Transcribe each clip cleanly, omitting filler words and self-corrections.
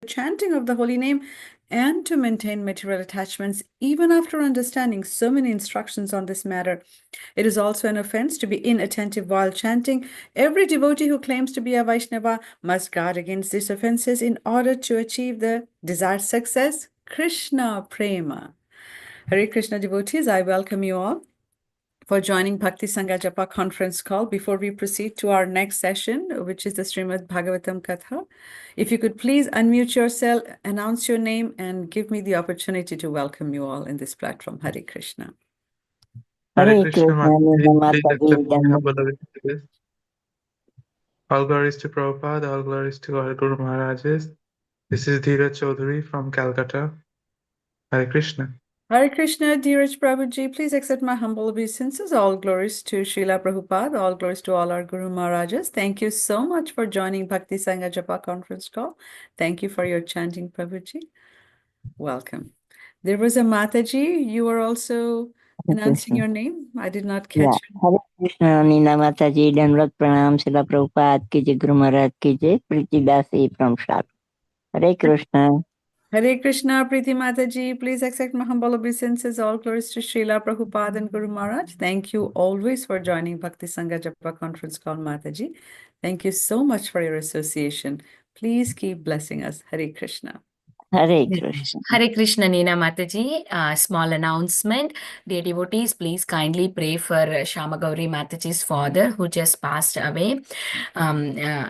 chanting of the holy name and to maintain material attachments even after understanding so many instructions on this matter. It is also an offense to be inattentive while chanting. Every devotee who claims to be a Vaishnava must guard against these offenses in order to achieve the desired success. Krishna Prema. Hare Krishna devotees, I welcome you all for joining Bhakti Sangha Japa conference call. Before we proceed to our next session, which is the Srimad Bhagavatam Katha, if you could please unmute yourself, announce your name, and give me the opportunity to welcome you all in this platform. Hare Krishna. Hare Krishna, Mataji. All glories to Prabhupada, all glories to our Guru Maharajas. This is Dheeraj Chaudhary from Calcutta. Hare Krishna. Hare Krishna, Dheeraj Prabhuji, please accept my humble obeisances. All glories to Srila Prabhupada, all glories to all our Guru Maharajas. Thank you so much for joining Bhakti Sangha Japa conference call. Thank you for your chanting, Prabhuji. Welcome. There was a Mataji. You were also announcing your name. I did not catch it. Hare Krishna, Nina Mataji, Dandavat Pranam, Srila Prabhupada ki jai, Guru Maharaj ki jai, Priti Dasi from Shak. Hare Krishna. Hare Krishna, Priti Mataji. Please accept my humble obeisances. All glories to Srila Prabhupada and Guru Maharaj. Thank you always for joining Bhakti Sangha Japa conference call, Mataji. Thank you so much for your association. Please keep blessing us. Hare Krishna. Hare Krishna. Hare Krishna, Nina Mataji. Small announcement. Dear devotees, please kindly pray for Shamagauri Mataji's father who just passed away.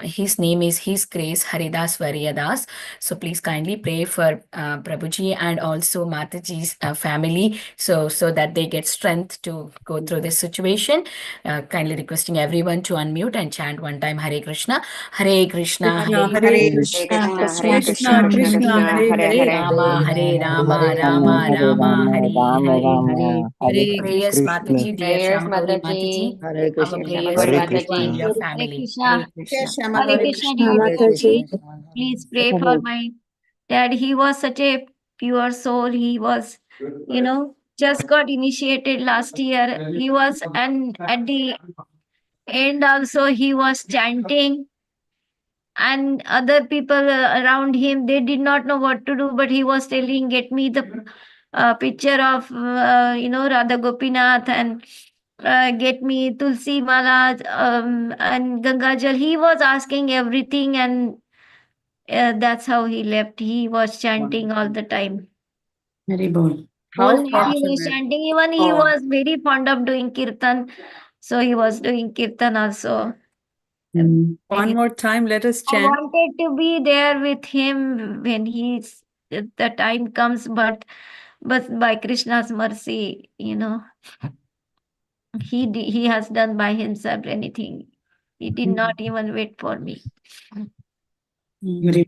His name is His Grace Haridas Varyadas. So please kindly pray for Prabhuji and also Mataji's family so that they get strength to go through this situation. Kindly requesting everyone to unmute and chant one time Hare Krishna. Hare Krishna, Hare Krishna, Krishna, Krishna, Hare Hare. Rama, Hare Rama, Rama Rama, Hare Hare. Hare prayers, Mataji, dear Shamagauri Mataji. Hare Our Krishna. prayers Hare for you and Krishna. your Hare family. Krishna. Krishna. Hare Krishna, dear devotee. Please pray for my dad. He was such a pure soul. He was, just got initiated last year. He was, and at the end also, he was chanting. And other people around him, they did not know what to do, but he was telling, get me the picture of, Radha Gopinath, and get me Tulsi Mala and Gangajal. He was asking everything, and that's how he left. He was chanting all the time. Very good. Whole night he was chanting. Even he was very fond of doing kirtan. So he was doing kirtan also. One more time, let us I chant. wanted to be there with him when the time comes, but by Krishna's mercy, he has done by himself anything. He did not even wait for me. Hare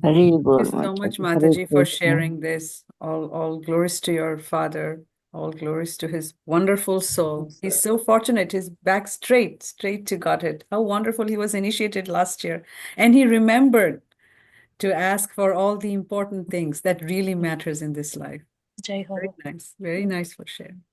Thank you Bol, so much, Mataji. Mataji, for sharing this. All glories to your father. All glories to his wonderful soul. He's so fortunate. He's back straight to Godhead. How wonderful he was initiated last year. And he remembered to ask for all the important things that really matters in this life. Very nice. Very nice for sharing.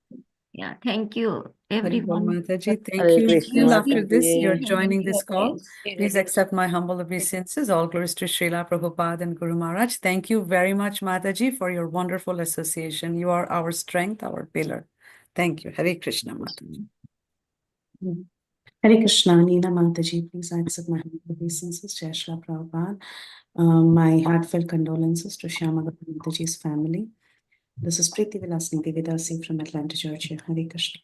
Yeah, thank you, Hari Bol, everyone. Mataji. Thank Hare you. Krishna, Still after this, Mataji. you're joining this call. Please accept my humble obeisances. All glories to Srila Prabhupada and Guru Maharaj. Thank you very much, Mataji, for your wonderful association. You are our strength, our pillar. Thank you. Hare Krishna, Mataji. Hare Krishna, Nina Mataji, please accept my humble obeisances. Jai Shri Prabhupada. My heartfelt condolences to Shyamagauri Mataji's family. This is Preeti Vilasni Devidasi from Atlanta, Georgia. Hare Krishna.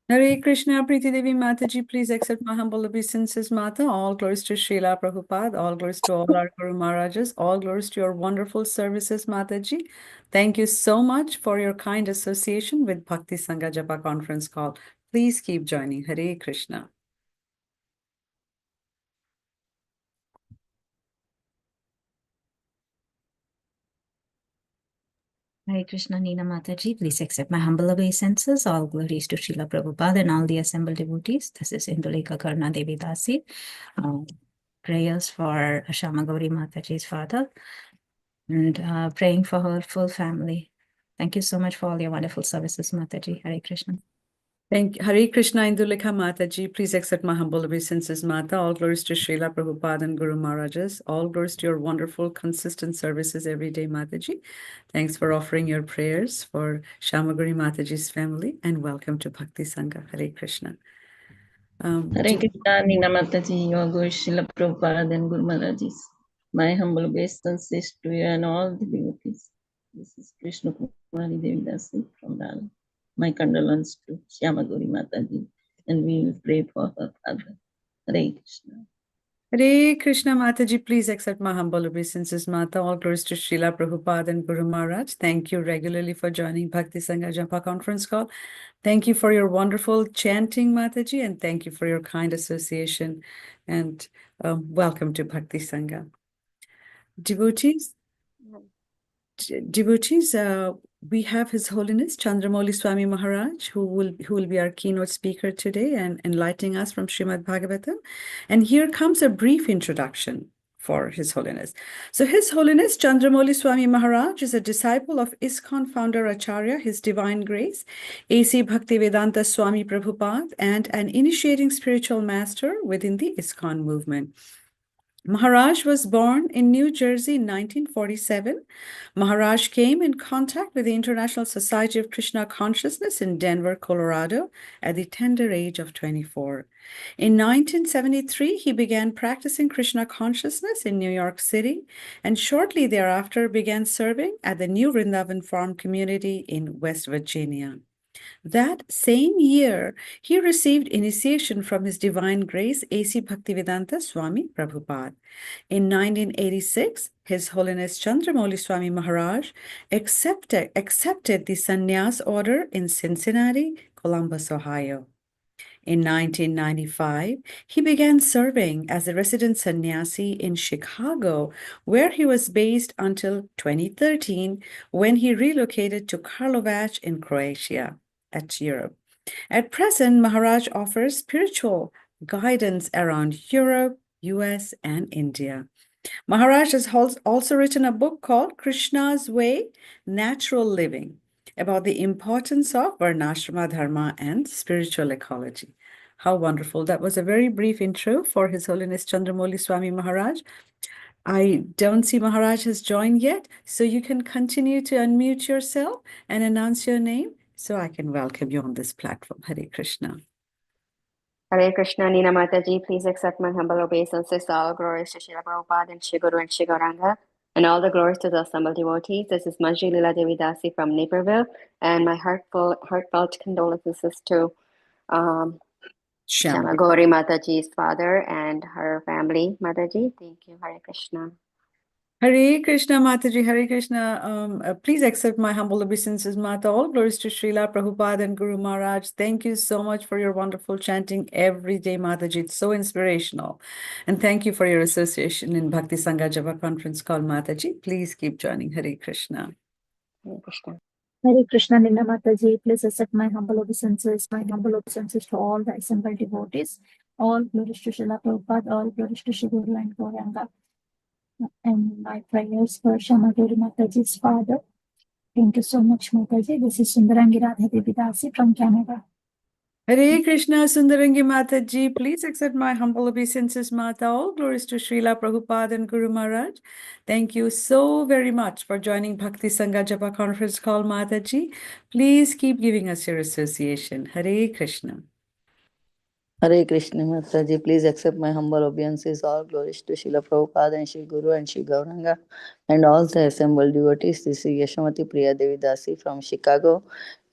Hare Krishna, Preeti Devi Mataji, please accept my humble obeisances, Mata. All glories to Srila Prabhupada, all glories to all our Guru Maharajas, all glories to your wonderful services, Mataji. Thank you so much for your kind association with Bhakti Sangha Japa conference call. Please keep joining. Hare Krishna. Hare Krishna, Nina Mataji. Please accept my humble obeisances. All glories to Srila Prabhupada and all the assembled devotees. This is Induleka Karna Devi Dasi. Prayers for Shamagauri Mataji's father and praying for her full family. Thank you so much for all your wonderful services, Mataji. Hare Krishna. Thank Hare Krishna Indulekha Mataji. Please accept my humble obeisances, Mata. All glories to Srila Prabhupada and Guru Maharajas. All glories to your wonderful, consistent services every day, Mataji. Thanks for offering your prayers for Shamaguri Mataji's family, and welcome to Bhakti Sangha. Hare Krishna. Hare Krishna, Nina Mataji, your Guru Srila Prabhupada and Guru Maharajas. My humble obeisances to you and all the devotees. This is Krishna Kumari Devidasi from Dala. My condolences to Shyamaguri Mataji, and we will pray for her father. Hare Krishna. Hare Krishna Mataji, please accept my humble obeisances, Mata. All glories to Srila Prabhupada and Guru Maharaj. Thank you regularly for joining Bhakti Sangha Japa conference call. Thank you for your wonderful chanting, Mataji, and thank you for your kind association. And welcome to Bhakti Sangha. Devotees, we have His Holiness Candramauli Swami Maharaj, who will be our keynote speaker today and enlightening us from Srimad Bhagavatam. And here comes a brief introduction for His Holiness. So His Holiness Candramauli Swami Maharaj is a disciple of ISKCON founder Acharya, His Divine Grace, A.C. Bhaktivedanta Swami Prabhupada, and an initiating spiritual master within the ISKCON movement. Maharaj was born in New Jersey in 1947. Maharaj came in contact with the International Society of Krishna Consciousness in Denver, Colorado, at the tender age of 24. In 1973, he began practicing Krishna consciousness in New York City, and shortly thereafter began serving at the New Vrindavan Farm community in West Virginia. That same year, he received initiation from His Divine Grace, A.C. Bhaktivedanta Swami Prabhupada. In 1986, His Holiness Candramauli Swami Maharaj accepted the sannyas order in Cincinnati, Columbus, Ohio. In 1995, he began serving as a resident sannyasi in Chicago, where he was based until 2013, when he relocated to Karlovac in Croatia, at Europe. At present, Maharaj offers spiritual guidance around Europe, US, and India. Maharaj has also written a book called Krishna's Way, Natural Living, about the importance of Varnashrama Dharma and spiritual ecology. How wonderful. That was a very brief intro for His Holiness Candramauli Swami Maharaj. I don't see Maharaj has joined yet, so you can continue to unmute yourself and announce your name so I can welcome you on this platform. Hare Krishna. Hare Krishna, Nina Mataji, please accept my humble obeisances. All glories to Srila Prabhupada and Shri Guru and Shri Gauranga, and all the glories to the assembled devotees. This is Manjri Lila Devi Dasi from Naperville, and my heartfelt condolences to Shama Gauri Mataji's father and her family. Mataji, thank you. Hare Krishna. Hare Krishna, Mataji, Hare Krishna. Please accept my humble obeisances, Mata. All glories to Srila Prabhupada and Guru Maharaj. Thank you so much for your wonderful chanting every day, Mataji. It's so inspirational. And thank you for your association in Bhakti Sangha Java conference call, Mataji. Please keep joining. Hare Krishna. Hare Krishna. Hare Krishna, Nina Mataji. Please accept my humble obeisances to all the assembled devotees. All glories to Srila Prabhupada, all glories to Shri Guru and Gauranga. And my prayers for Shamaguri Mataji's father. Thank you so much, Mataji. This is Sundarangi Radha Devi Dasi from Canada. Hare Krishna, Sundarangi Mataji. Please accept my humble obeisances, Mata. All glories to Srila Prabhupada and Guru Maharaj. Thank you so very much for joining Bhakti Sangha Japa conference call, Mataji. Please keep giving us your association. Hare Krishna. Hare Krishna Mataji, please accept my humble obeisances. All glories to Srila Prabhupada and Shri Guru and Shri Gauranga and all the assembled devotees. This is Yashamati Priya Devi Dasi from Chicago,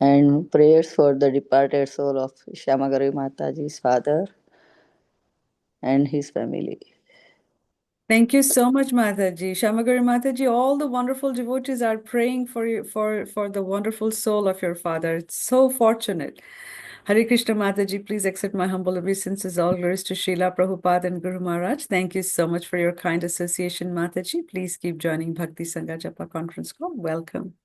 and prayers for the departed soul of Shyamagari Mataji's father and his family. Thank you so much, Mataji. Shamagari Mataji, all the wonderful devotees are praying for you, for the wonderful soul of your father. It's so fortunate. Hare Krishna Mataji, please accept my humble obeisances. All glories to Srila Prabhupada and Guru Maharaj. Thank you so much for your kind association, Mataji. Please keep joining Bhakti Sangha Japa conference call. Welcome.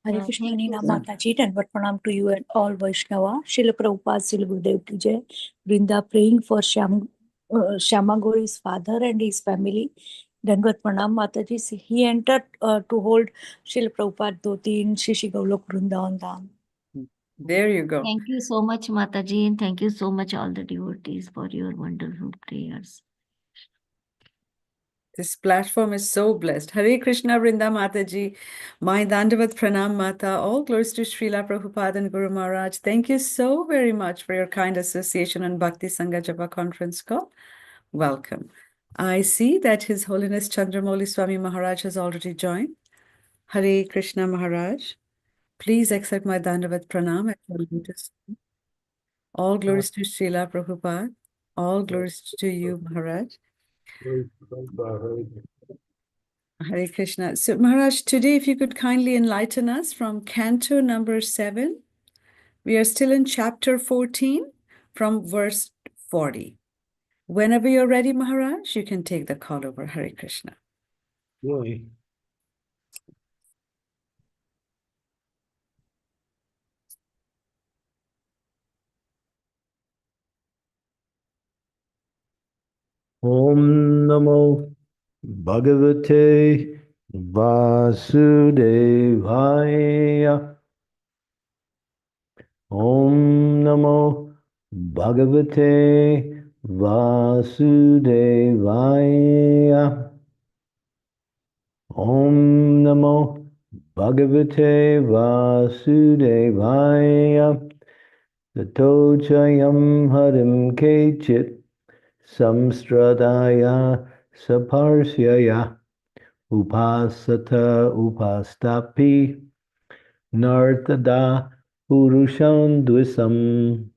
Hare Krishna, Nina Mataji, Dandavat Pranam to you and all Vaishnava. Srila Prabhupada, Srila Gurudev ki jai. Vrinda praying for Shamaguri's father and his family. Dandavat Pranam Mataji. He entered to hold Srila Prabhupada Dhoti in Shri Golok Vrindavan Dham. There you go. Thank you so much, Mataji, and thank you so much, all the devotees, for your wonderful prayers. This platform is so blessed. Hare Krishna Vrinda Mataji, my Dandavat Pranam Mata, all glories to Srila Prabhupada and Guru Maharaj. Thank you so very much for your kind association on Bhakti Sangha Japa conference call. Welcome. I see that His Holiness Candramauli Swami Maharaj has already joined. Hare Krishna Maharaj, please accept my Dandavat Pranam at your lotus. All glories to Srila Prabhupada. All glories to you, Maharaj. Hare Krishna. So, Maharaj, today, if you could kindly enlighten us from Canto number 7. We are still in chapter 14 from verse 40. Whenever you're ready, Maharaj, you can take the call over. Hare Krishna. Really? Om Namo Bhagavate Vasudevaya. Om Namo Bhagavate Vasudevaya. Om Namo Bhagavate Vasudevaya. Tato chayam harim kechit samstradaya saparsyaya upasata upastapi nartada purushan dvisam.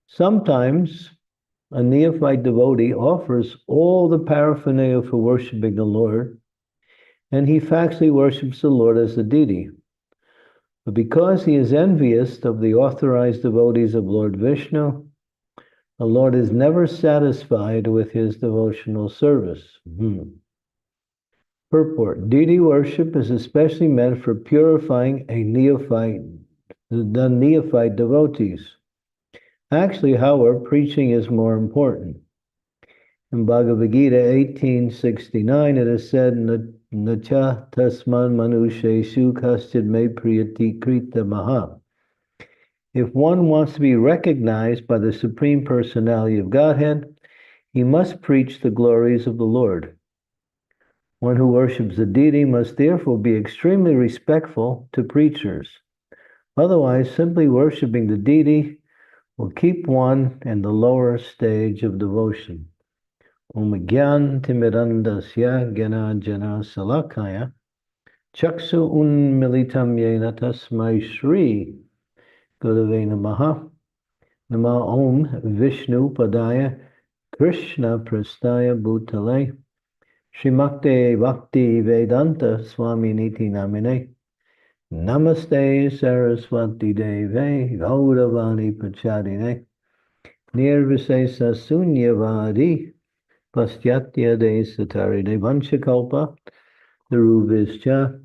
Sometimes a neophyte devotee offers all the paraphernalia for worshiping the Lord, and he factually worships the Lord as the deity. But because he is envious of the authorized devotees of Lord Vishnu, the Lord is never satisfied with his devotional service. Purport: deity worship is especially meant for purifying the neophyte devotees. Actually, however, preaching is more important. In Bhagavad Gita 18:69, it is said, Nacha tasman manusheshu kaschid me priyati krita maha. If one wants to be recognized by the Supreme Personality of Godhead, he must preach the glories of the Lord. One who worships the deity must therefore be extremely respectful to preachers. Otherwise, simply worshiping the deity will keep one in the lower stage of devotion. Om Gyan Timirandasya Gyana Jana Salakaya Chaksu Unmilitam Yena Tasmai Shri Gurave Namaha. Nama Om Vishnu Padaya Krishna Prastaya Bhutale Srimakte Bhakti Vedanta Swami Niti Namine Namaste Saraswati Deve Gauravani Pachadine Nirvisesa Sunyavadi Pastyatya Desatarine Vanchakalpa Darubhischa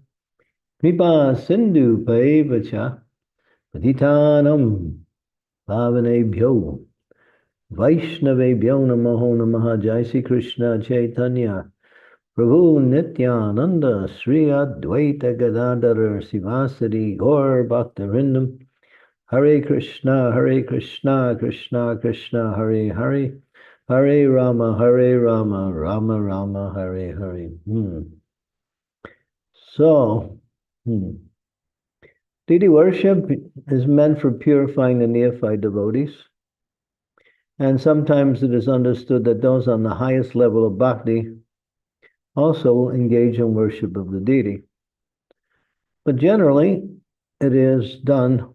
Kripa Sindhu Paivacha Patitanam Pavanebhyo Vaishnavebhyo Namaho Namaha Jai Sri Krishna Chaitanya Prabhu Nityananda Sri Advaita Gadadhara Sivasadi Gaur Bhaktarindam Hare Krishna Krishna Krishna Hare Hare Hare Rama Rama Rama Hare Hare. So, deity worship is meant for purifying the neophyte devotees. And sometimes it is understood that those on the highest level of bhakti also engage in worship of the deity. But generally, it is done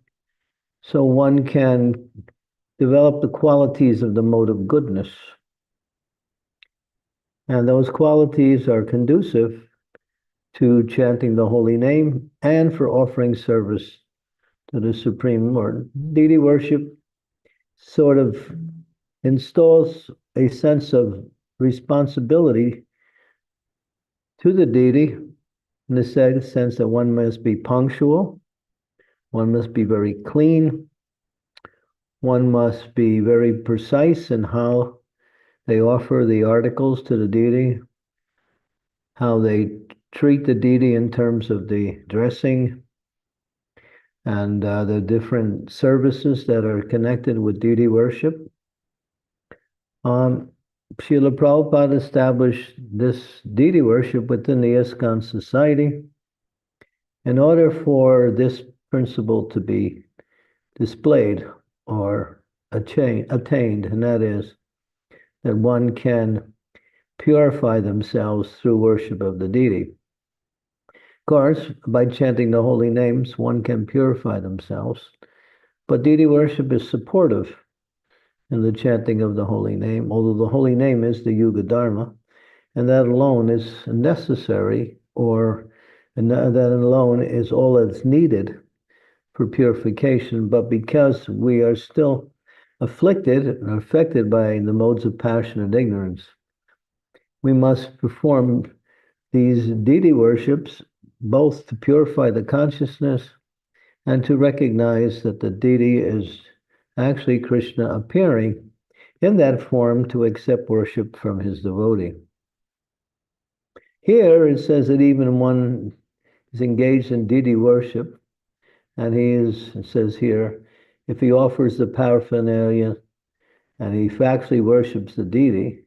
so one can develop the qualities of the mode of goodness. And those qualities are conducive to chanting the holy name and for offering service to the Supreme Lord. Deity worship sort of installs a sense of responsibility to the deity in the sense that one must be punctual, one must be very clean, one must be very precise in how they offer the articles to the deity, how they treat the deity in terms of the dressing and the different services that are connected with deity worship. Srila Prabhupada established this deity worship within the ISKCON society. In order for this principle to be displayed or attained, and that is that one can purify themselves through worship of the deity. Of course, by chanting the holy names, one can purify themselves, but deity worship is supportive in the chanting of the holy name, although the holy name is the Yuga Dharma, and that alone is necessary, and that alone is all that's needed for purification. But because we are still afflicted and affected by the modes of passion and ignorance, we must perform these deity worships both to purify the consciousness and to recognize that the deity is actually Krishna appearing in that form to accept worship from his devotee. Here it says that even one is engaged in deity worship, and it says here, if he offers the paraphernalia and he actually worships the deity,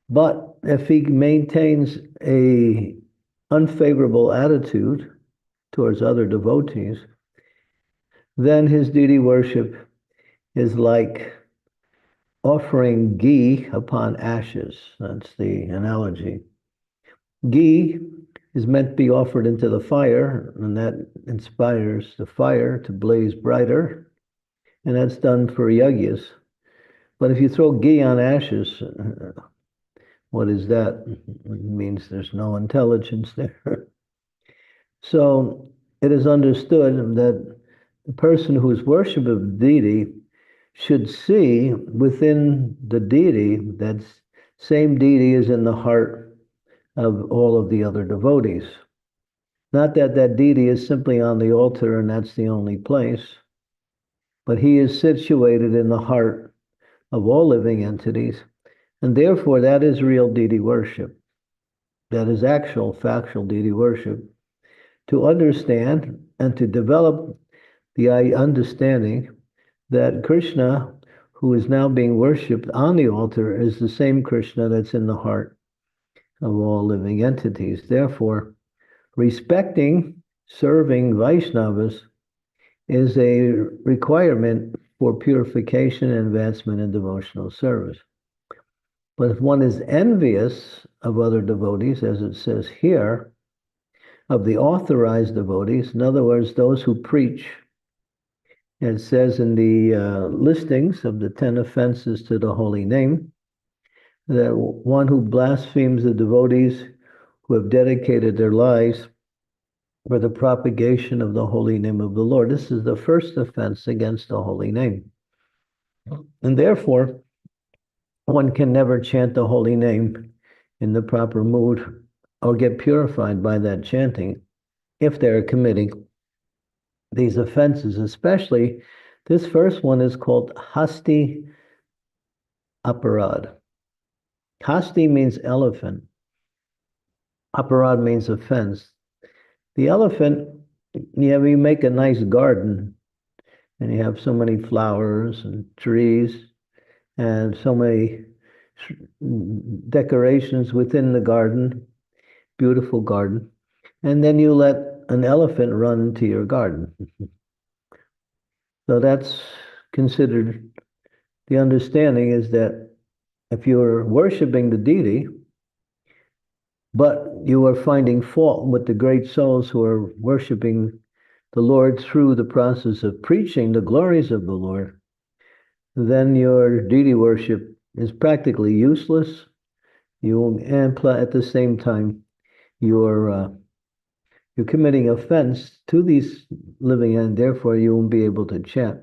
but if he maintains a unfavorable attitude towards other devotees, then his deity worship is like offering ghee upon ashes. That's the analogy. Ghee is meant to be offered into the fire, and that inspires the fire to blaze brighter, and that's done for yajnas. But if you throw ghee on ashes, what is that? It means there's no intelligence there. So it is understood that the person who's worship of deity should see within the deity that same deity is in the heart of all of the other devotees. Not that that deity is simply on the altar and that's the only place, but he is situated in the heart of all living entities, and therefore that is real deity worship. That is actual, factual deity worship. To understand and to develop the understanding that Krishna, who is now being worshipped on the altar, is the same Krishna that's in the heart of all living entities. Therefore, respecting, serving Vaishnavas is a requirement for purification and advancement in devotional service. But if one is envious of other devotees, as it says here, of the authorized devotees, in other words, those who preach, it says in the listings of the 10 offenses to the holy name, that one who blasphemes the devotees who have dedicated their lives for the propagation of the holy name of the Lord. This is the first offense against the holy name. And therefore, one can never chant the holy name in the proper mood or get purified by that chanting if they're committing these offenses. Especially, this first one is called Hasti Aparad. Hasti means elephant. Aparad means offense. The elephant, you make a nice garden, and you have so many flowers and trees and so many decorations within the garden, beautiful garden, and then you let an elephant run into your garden. So that's considered, the understanding is that if you're worshiping the deity, but you are finding fault with the great souls who are worshiping the Lord through the process of preaching the glories of the Lord, then your deity worship is practically useless. And at the same time, you're committing offense to these living, and therefore you won't be able to chant.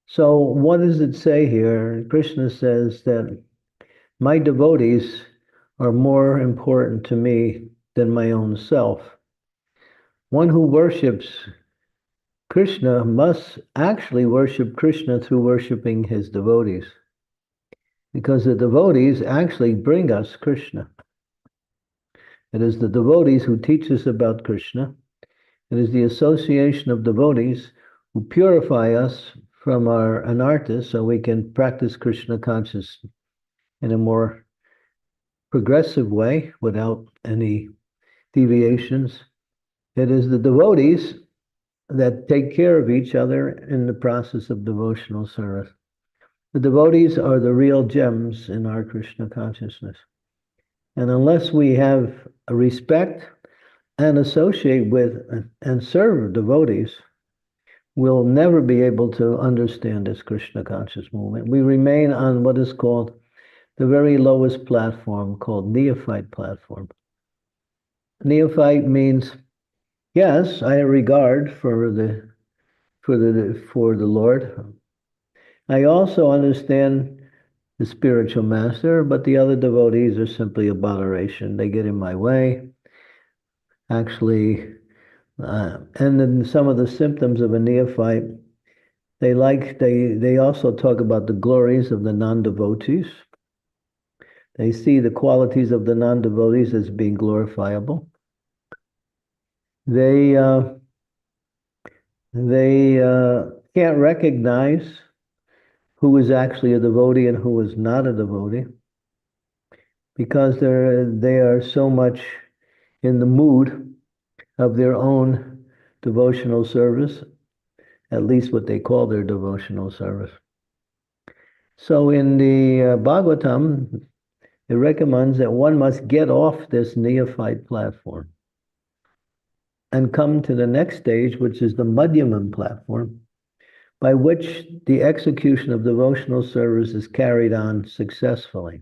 So what does it say here? Krishna says that my devotees are more important to me than my own self. One who worships Krishna must actually worship Krishna through worshiping his devotees, because the devotees actually bring us Krishna. It is the devotees who teach us about Krishna. It is the association of devotees who purify us from our anarthas so we can practice Krishna consciousness in a more progressive way without any deviations. It is the devotees that take care of each other in the process of devotional service. The devotees are the real gems in our Krishna consciousness. And unless we have a respect and associate with and serve devotees, we'll never be able to understand this Krishna conscious movement. We remain on what is called the very lowest platform, called neophyte platform. Neophyte means, yes, I have regard for the Lord. I also understand the spiritual master, but the other devotees are simply a botheration. They get in my way. Actually, and then some of the symptoms of a neophyte, they also talk about the glories of the non-devotees. They see the qualities of the non-devotees as being glorifiable. They can't recognize who is actually a devotee and who is not a devotee, because they are so much in the mood of their own devotional service, at least what they call their devotional service. So in the Bhagavatam, it recommends that one must get off this neophyte platform and come to the next stage, which is the Madhyamam platform, by which the execution of devotional service is carried on successfully.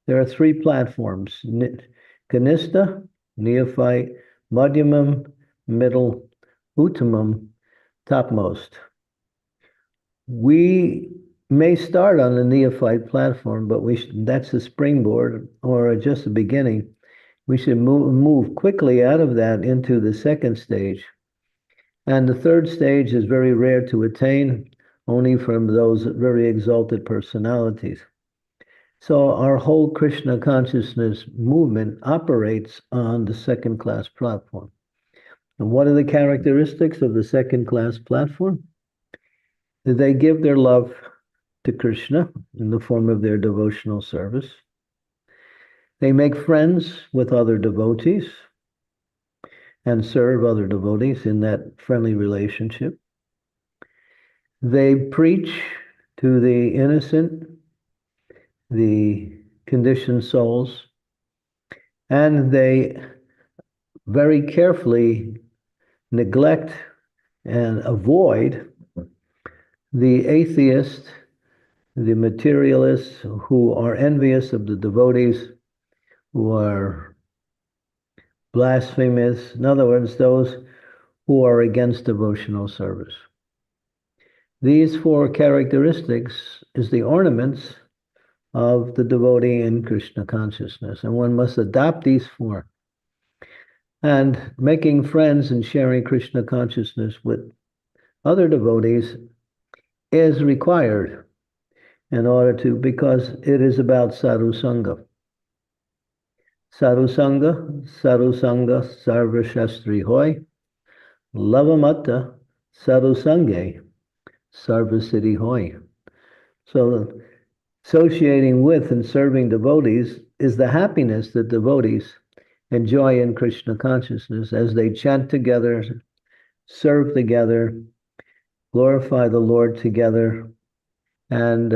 There are three platforms: Kanistha, neophyte; Madhyamam, middle; Uttamam, topmost. We may start on the neophyte platform, but that's the springboard or just the beginning. We should move quickly out of that into the second stage. And the third stage is very rare to attain, only from those very exalted personalities. So our whole Krishna consciousness movement operates on the second class platform. And what are the characteristics of the second class platform? They give their love to Krishna in the form of their devotional service. They make friends with other devotees and serve other devotees in that friendly relationship. They preach to the innocent, the conditioned souls, and they very carefully neglect and avoid the atheist, the materialists who are envious of the devotees, who are blasphemous. In other words, those who are against devotional service. These four characteristics is the ornaments of the devotee in Krishna consciousness, and one must adopt these four. And making friends and sharing Krishna consciousness with other devotees is required in order to, because it is about sadhu sangha. Sadhu sangha, sarva shastri hoy, lavamatta, sadhu sangha, sarva siddhi hoy. So associating with and serving devotees is the happiness that devotees enjoy in Krishna consciousness as they chant together, serve together, glorify the Lord together, and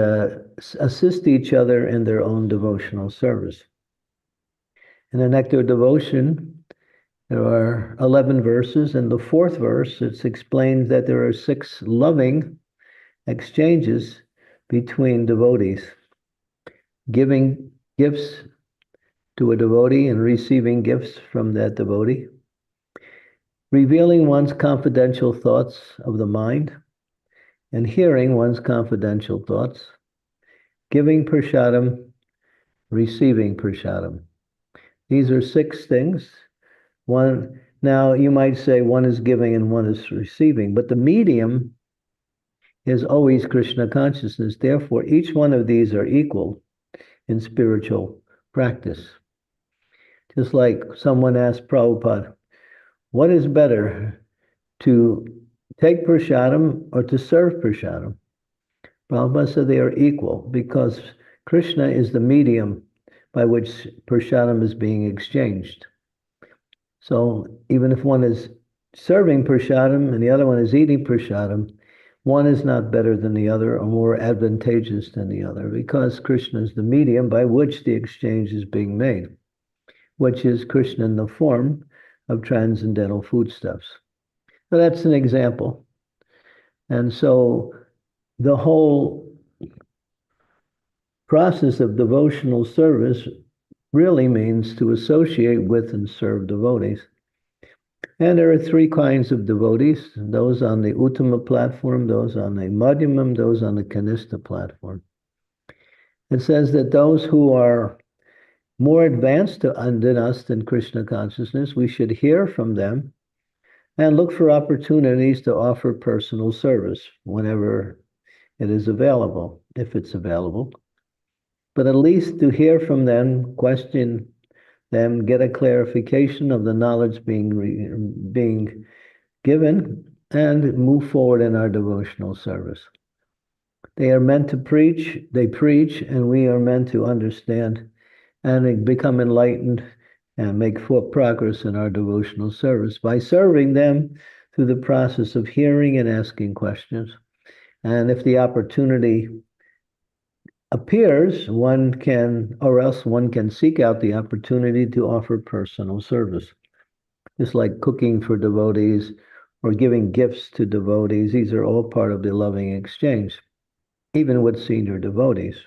assist each other in their own devotional service. In the Nectar Devotion, there are 11 verses. In the fourth verse, it's explained that there are 6 loving exchanges between devotees. Giving gifts to a devotee and receiving gifts from that devotee. Revealing one's confidential thoughts of the mind and hearing one's confidential thoughts. Giving prasadam, receiving prasadam. These are 6 things. Now you might say one is giving and one is receiving, but the medium is always Krishna consciousness. Therefore, each one of these are equal in spiritual practice. Just like someone asked Prabhupada, what is better, to take prasadam or to serve prasadam? Prabhupada said they are equal because Krishna is the medium by which prasadam is being exchanged. So even if one is serving prasadam and the other one is eating prasadam, one is not better than the other or more advantageous than the other because Krishna is the medium by which the exchange is being made, which is Krishna in the form of transcendental foodstuffs. So that's an example. And so the whole process of devotional service really means to associate with and serve devotees. And there are three kinds of devotees, those on the Uttama platform, those on the Madhyamam, those on the Kanista platform. It says that those who are more advanced than us in Krishna consciousness, we should hear from them and look for opportunities to offer personal service whenever it is available, if it's available. But at least to hear from them, question them, get a clarification of the knowledge being given, and move forward in our devotional service. They are meant to preach, they preach, and we are meant to understand and become enlightened and make progress in our devotional service by serving them through the process of hearing and asking questions. And if the opportunity appears, one can seek out the opportunity to offer personal service. Just like cooking for devotees or giving gifts to devotees, these are all part of the loving exchange, even with senior devotees.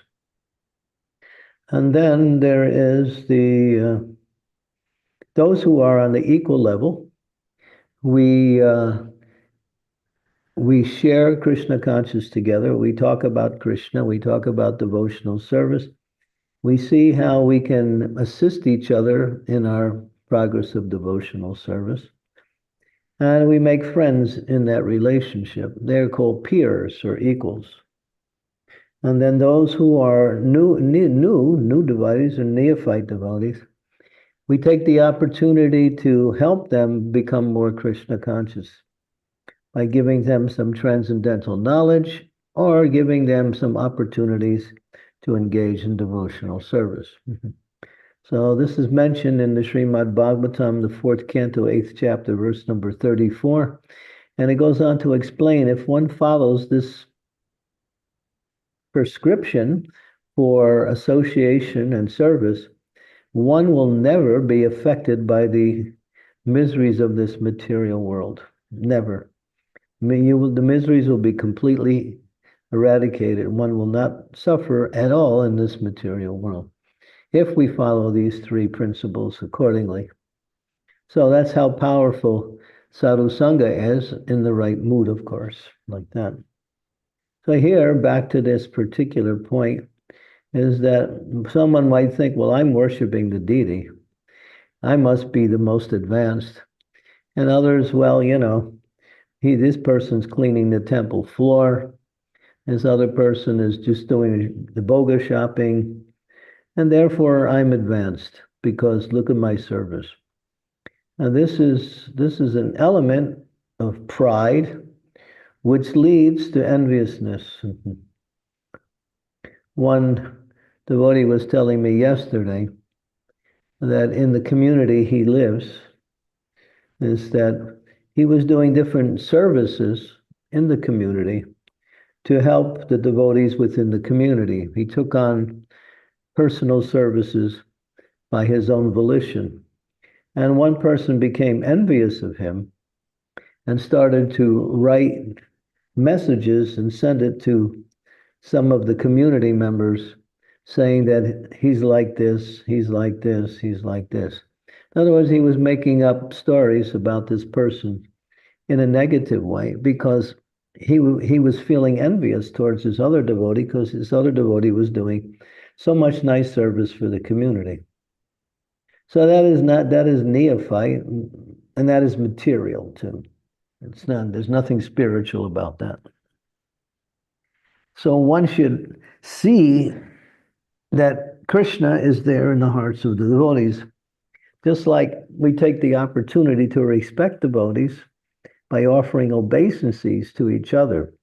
And then there is those who are on the equal level. We share Krishna consciousness together. We talk about Krishna. We talk about devotional service. We see how we can assist each other in our progress of devotional service. And we make friends in that relationship. They're called peers or equals. And then those who are new devotees or neophyte devotees, we take the opportunity to help them become more Krishna conscious by giving them some transcendental knowledge or giving them some opportunities to engage in devotional service. So this is mentioned in the Srimad Bhagavatam, the 4th canto, 8th chapter, verse number 34. And it goes on to explain, if one follows this prescription for association and service, one will never be affected by the miseries of this material world. Never. The miseries will be completely eradicated. One will not suffer at all in this material world if we follow these three principles accordingly. So that's how powerful sadhu sangha is, in the right mood, of course, like that. So here, back to this particular point, is that someone might think, well, I'm worshiping the deity. I must be the most advanced. And others, well, this person's cleaning the temple floor. This other person is just doing the boga shopping. And therefore, I'm advanced because look at my service. Now, this is an element of pride, which leads to enviousness. One devotee was telling me yesterday that in the community he lives, is that he was doing different services in the community to help the devotees within the community. He took on personal services by his own volition. And one person became envious of him and started to write messages and send it to some of the community members saying that he's like this, he's like this, he's like this. In other words, he was making up stories about this person in a negative way because he was feeling envious towards his other devotee because his other devotee was doing so much nice service for the community. So that is neophyte, and that is material too. There's nothing spiritual about that. So one should see that Krishna is there in the hearts of the devotees. Just like we take the opportunity to respect devotees by offering obeisances to each other.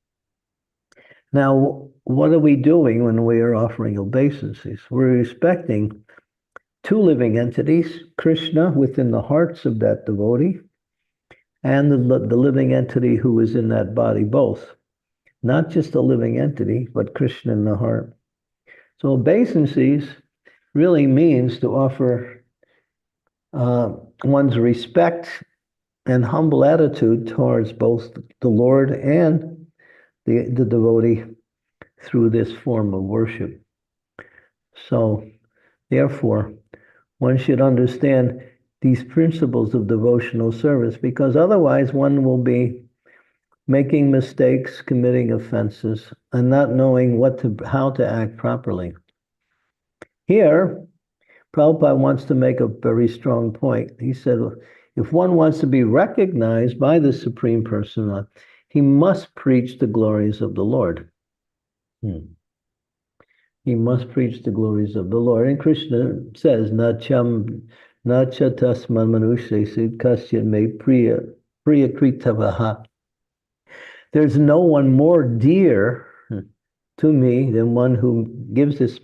Now, what are we doing when we are offering obeisances? We're respecting two living entities, Krishna within the hearts of that devotee, and the living entity who is in that body, both. Not just a living entity, but Krishna in the heart. So obeisances really means to offer one's respect and humble attitude towards both the Lord and the devotee through this form of worship. So, therefore, one should understand these principles of devotional service, because otherwise one will be making mistakes, committing offenses, and not knowing how to act properly. Here, Prabhupada wants to make a very strong point. He said, if one wants to be recognized by the Supreme Personality, he must preach the glories of the Lord. He must preach the glories of the Lord. And Krishna says, Nacha tasman manushesu kasya me priya kritavaha. There's no one more dear to me than one who gives this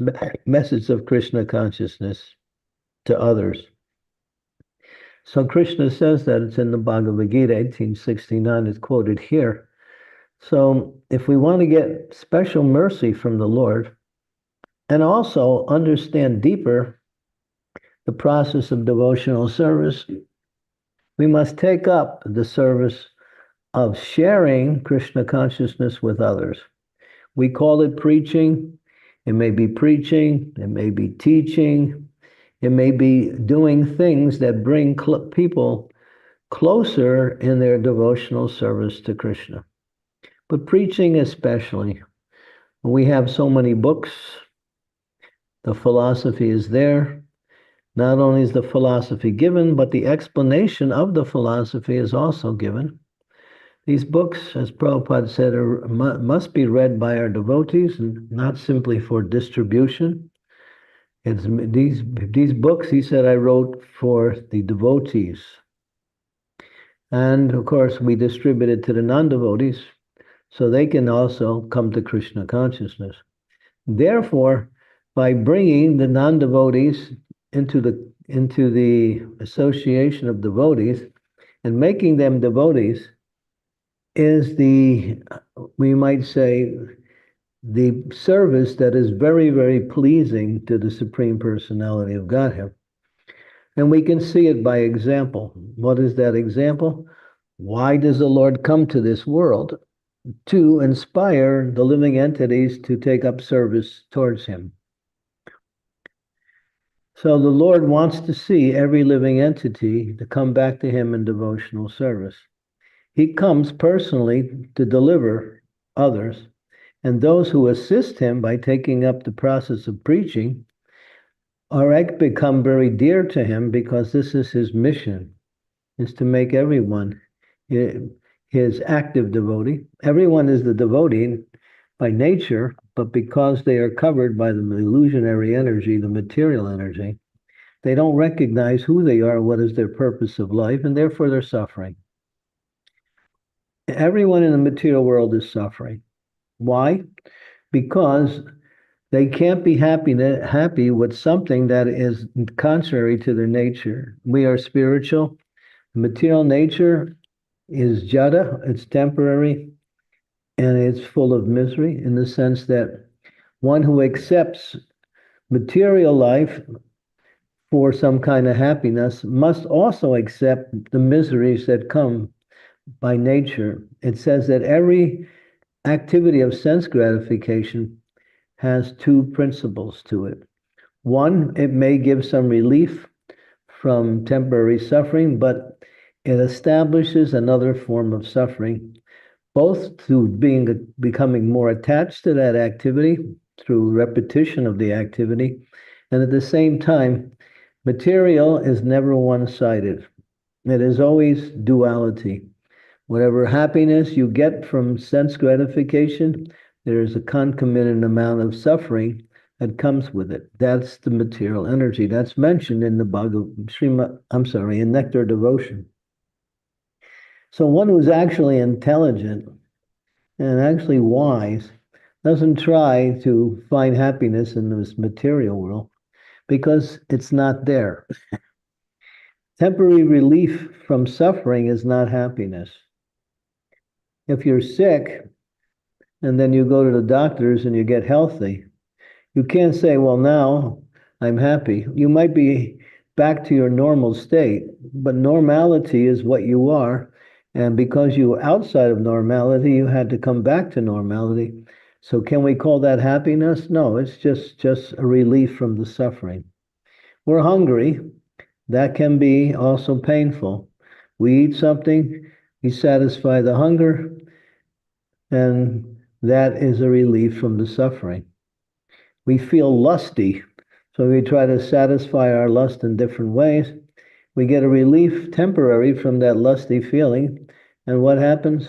message of Krishna consciousness to others. So Krishna says that. It's in the Bhagavad Gita, 1869, it's quoted here. So if we want to get special mercy from the Lord, and also understand deeper the process of devotional service, we must take up the service of sharing Krishna consciousness with others. We call it preaching. It may be preaching, it may be teaching, it may be doing things that bring people closer in their devotional service to Krishna. But preaching especially. We have so many books. The philosophy is there. Not only is the philosophy given, but the explanation of the philosophy is also given. These books, as Prabhupada said, must be read by our devotees and not simply for distribution. These books, he said, I wrote for the devotees. And of course, we distribute it to the non-devotees so they can also come to Krishna consciousness. Therefore, by bringing the non-devotees into the association of devotees and making them devotees is we might say, the service that is very, very pleasing to the Supreme Personality of Godhead. And we can see it by example. What is that example? Why does the Lord come to this world? To inspire the living entities to take up service towards him. So the Lord wants to see every living entity to come back to him in devotional service. He comes personally to deliver others, and those who assist him by taking up the process of preaching become very dear to him, because this is his mission, is to make everyone his active devotee. Everyone is the devotee by nature, but because they are covered by the illusionary energy, the material energy, they don't recognize who they are, what is their purpose of life, and therefore they're suffering. Everyone in the material world is suffering. Why? Because they can't be happy with something that is contrary to their nature. We are spiritual. Material nature is jada, it's temporary, and it's full of misery, in the sense that one who accepts material life for some kind of happiness must also accept the miseries that come by nature. It says that every activity of sense gratification has two principles to it. One, it may give some relief from temporary suffering, but it establishes another form of suffering, both through becoming more attached to that activity through repetition of the activity, and at the same time, material is never one-sided. It is always duality. Whatever happiness you get from sense gratification, there is a concomitant amount of suffering that comes with it. That's the material energy. That's mentioned in the Srimad, in Nectar Devotion. So one who's actually intelligent and actually wise doesn't try to find happiness in this material world because it's not there. Temporary relief from suffering is not happiness. If you're sick and then you go to the doctors and you get healthy, you can't say, well, now I'm happy. You might be back to your normal state, but normality is what you are. And because you were outside of normality, you had to come back to normality. So can we call that happiness? No, it's just a relief from the suffering. We're hungry. That can be also painful. We eat something, we satisfy the hunger, and that is a relief from the suffering. We feel lusty, so we try to satisfy our lust in different ways. We get a relief temporary from that lusty feeling, and what happens?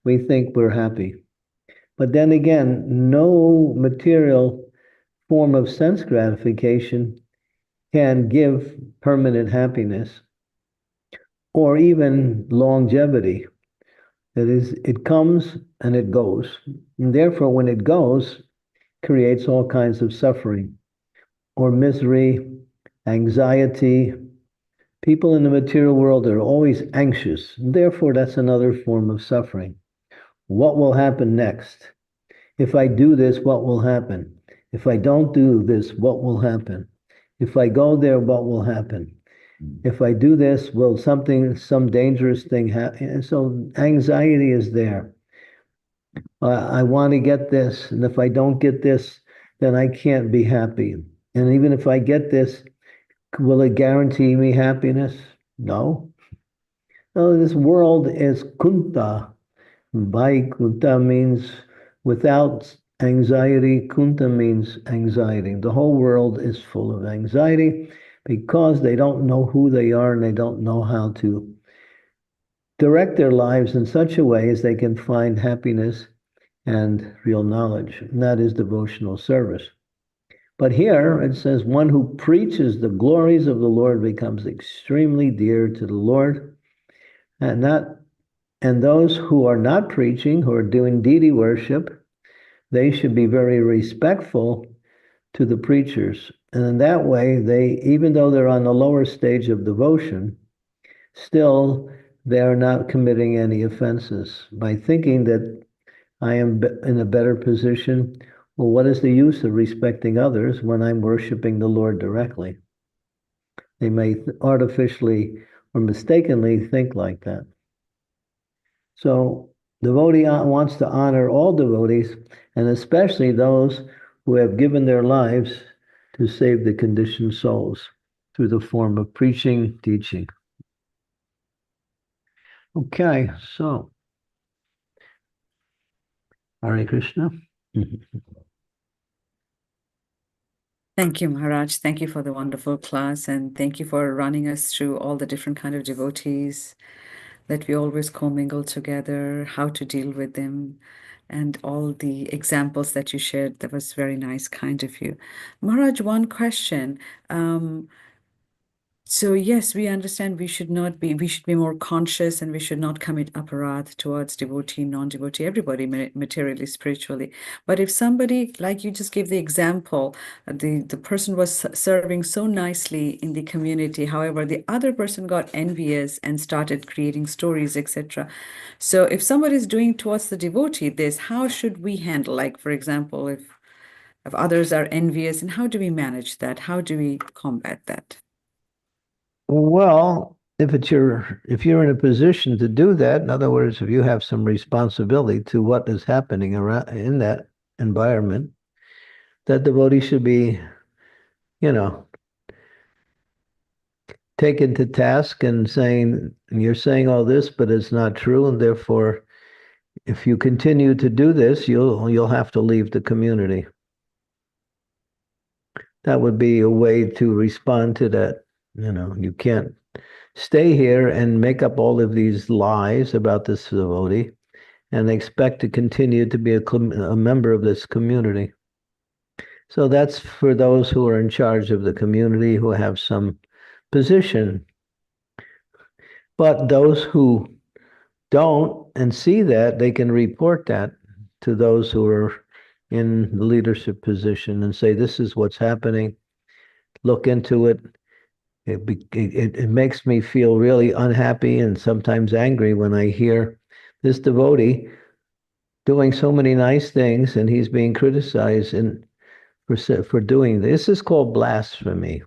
We think we're happy. But then again, no material form of sense gratification can give permanent happiness or even longevity. That is, it comes and it goes. And therefore, when it goes, creates all kinds of suffering or misery, anxiety. People in the material world are always anxious. And therefore, that's another form of suffering. What will happen next? If I do this, what will happen? If I don't do this, what will happen? If I go there, what will happen? If I do this, will some dangerous thing happen? And so anxiety is there. I want to get this, and if I don't get this, then I can't be happy. And even if I get this, will it guarantee me happiness? No. No, this world is kunta. Kunta means without anxiety. Kunta means anxiety. The whole world is full of anxiety because they don't know who they are and they don't know how to direct their lives in such a way as they can find happiness and real knowledge. And that is devotional service. But here it says, one who preaches the glories of the Lord becomes extremely dear to the Lord. And those who are not preaching, who are doing deity worship, they should be very respectful to the preachers. And in that way, even though they're on the lower stage of devotion, still they are not committing any offenses by thinking that I am in a better position. Well, what is the use of respecting others when I'm worshiping the Lord directly? They may artificially or mistakenly think like that. So devotee wants to honor all devotees, and especially those who have given their lives to save the conditioned souls through the form of preaching, teaching. Okay, so Hare Krishna. Thank you, Maharaj. Thank you for the wonderful class, and thank you for running us through all the different kind of devotees that we always commingle together, how to deal with them, and all the examples that you shared. That was very nice, kind of you. Maharaj, one question. So yes, we understand we should be more conscious, and we should not commit aparadh towards devotee, non-devotee, everybody materially, spiritually. But if somebody, like you just gave the example, the person was serving so nicely in the community, however, the other person got envious and started creating stories, etc. So if somebody is doing towards the devotee this, how should we handle? Like, for example, if others are envious, and how do we manage that? How do we combat that? Well, if you're in a position to do that, in other words, if you have some responsibility to what is happening around in that environment, that devotee should be, taken to task and saying, you're saying all this, but it's not true, and therefore, if you continue to do this, you'll have to leave the community. That would be a way to respond to that. You can't stay here and make up all of these lies about this devotee and expect to continue to be a member of this community. So that's for those who are in charge of the community, who have some position. But those who don't and see that, they can report that to those who are in the leadership position and say, this is what's happening. Look into it. It makes me feel really unhappy and sometimes angry when I hear this devotee doing so many nice things and he's being criticized for doing this. This is called blasphemy.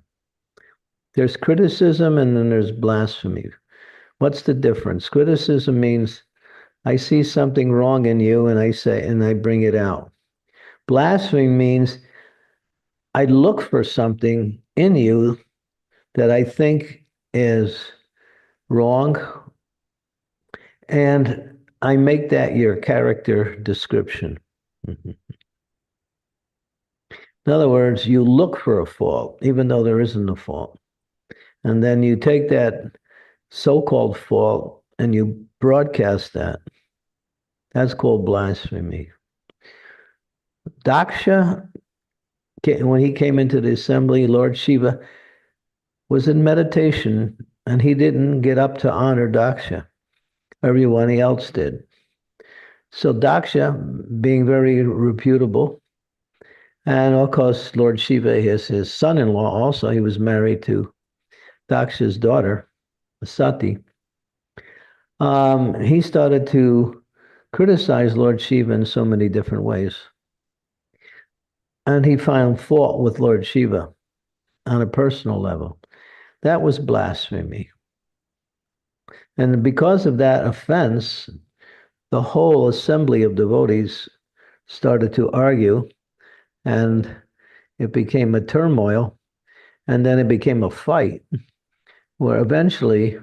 There's criticism and then there's blasphemy. What's the difference? Criticism means I see something wrong in you and I bring it out. Blasphemy means I look for something in you that I think is wrong, and I make that your character description. In other words, you look for a fault, even though there isn't a fault. And then you take that so-called fault and you broadcast that. That's called blasphemy. Daksha, when he came into the assembly, Lord Shiva was in meditation and he didn't get up to honor Daksha. Everyone else did. So Daksha, being very reputable, and of course, Lord Shiva is his son-in-law also. He was married to Daksha's daughter, Sati. He started to criticize Lord Shiva in so many different ways. And he found fault with Lord Shiva on a personal level. That was blasphemy. And because of that offense, the whole assembly of devotees started to argue, and it became a turmoil, and then it became a fight, where eventually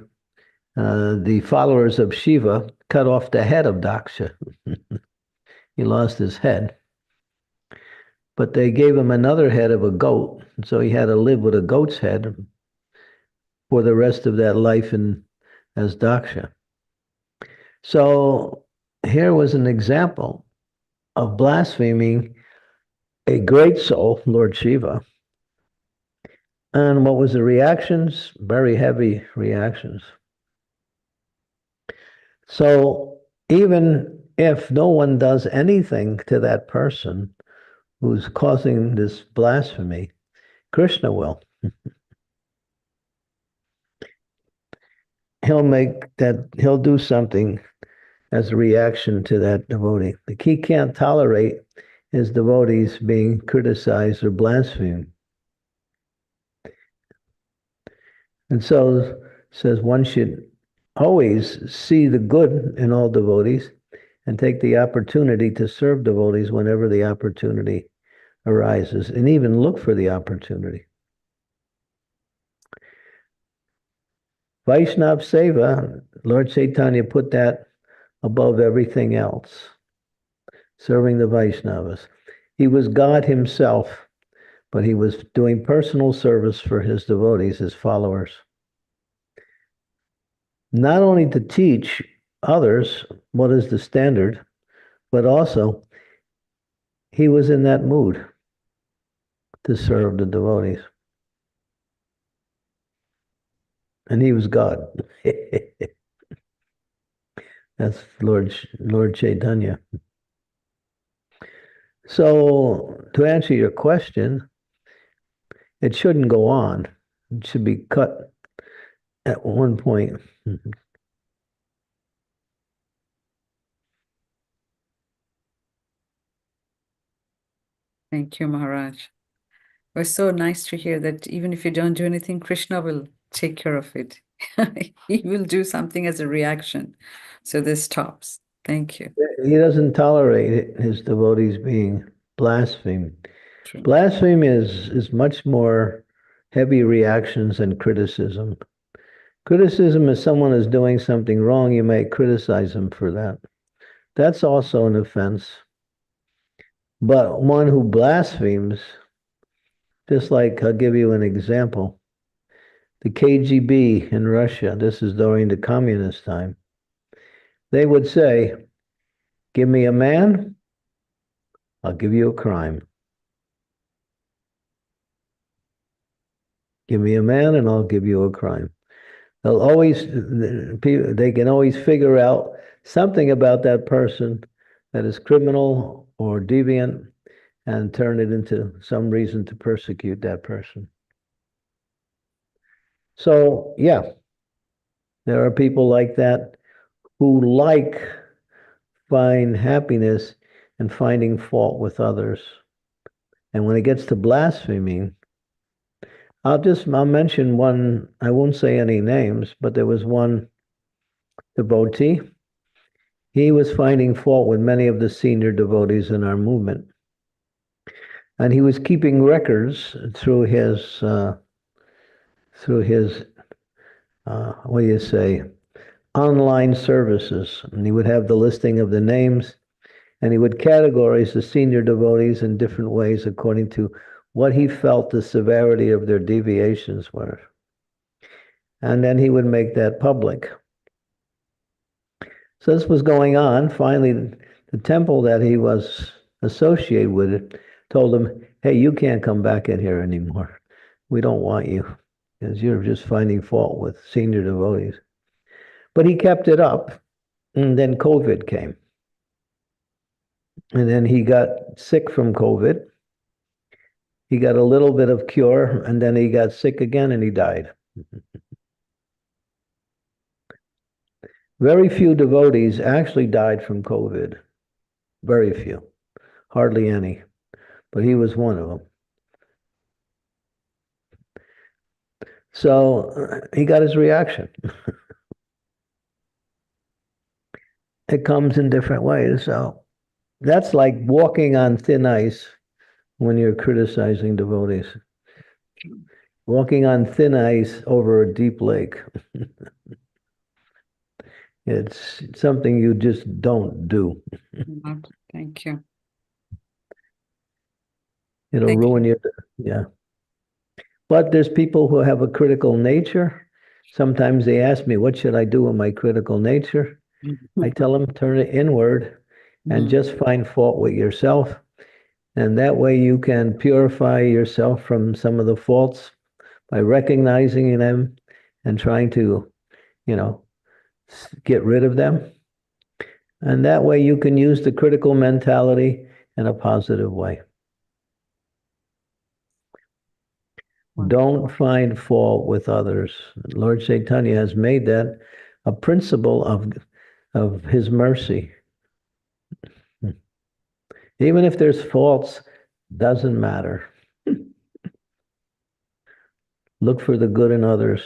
the followers of Shiva cut off the head of Daksha. He lost his head. But they gave him another head of a goat, so he had to live with a goat's head for the rest of that life as Daksha. So here was an example of blaspheming a great soul, Lord Shiva. And what was the reactions? Very heavy reactions. So even if no one does anything to that person who's causing this blasphemy, Krishna will. He'll do something as a reaction to that devotee. He can't tolerate his devotees being criticized or blasphemed. And so says one should always see the good in all devotees and take the opportunity to serve devotees whenever the opportunity arises, and even look for the opportunity. Vaishnav Seva, Lord Chaitanya put that above everything else, serving the Vaishnavas. He was God himself, but he was doing personal service for his devotees, his followers. Not only to teach others what is the standard, but also he was in that mood to serve the devotees. And he was God. That's Lord Chaitanya. So to answer your question, it shouldn't go on. It should be cut at one point. Thank you, Maharaj. It was so nice to hear that even if you don't do anything, Krishna will take care of it. He will do something as a reaction. So this stops. Thank you. He doesn't tolerate his devotees being blasphemed. True. Blasphemy is much more heavy reactions than criticism. Criticism is someone is doing something wrong, you may criticize them for that. That's also an offense. But one who blasphemes, just like I'll give you an example. The KGB in Russia, this is during the communist time, they would say, give me a man, I'll give you a crime. Give me a man and I'll give you a crime. They can always figure out something about that person that is criminal or deviant and turn it into some reason to persecute that person. So, yeah, there are people like that who find happiness in finding fault with others. And when it gets to blaspheming, I'll mention one. I won't say any names, but there was one devotee. He was finding fault with many of the senior devotees in our movement. And he was keeping records through his what do you say, online services. And he would have the listing of the names, and he would categorize the senior devotees in different ways according to what he felt the severity of their deviations were. And then he would make that public. So this was going on. Finally, the temple that he was associated with told him, hey, you can't come back in here anymore. We don't want you, because you're just finding fault with senior devotees. But he kept it up, and then COVID came. And then he got sick from COVID. He got a little bit of cure, and then he got sick again, and he died. Very few devotees actually died from COVID. Very few. Hardly any. But he was one of them. So he got his reaction. It comes in different ways. So that's like walking on thin ice when you're criticizing devotees. Walking on thin ice over a deep lake. It's something you just don't do. Thank you. It'll Thank ruin your, yeah. But there's people who have a critical nature. Sometimes they ask me, what should I do with my critical nature? I tell them, turn it inward and just find fault with yourself. And that way you can purify yourself from some of the faults by recognizing them and trying to, get rid of them. And that way you can use the critical mentality in a positive way. Don't find fault with others. Lord Chaitanya has made that a principle of his mercy. Even if there's faults, doesn't matter. Look for the good in others.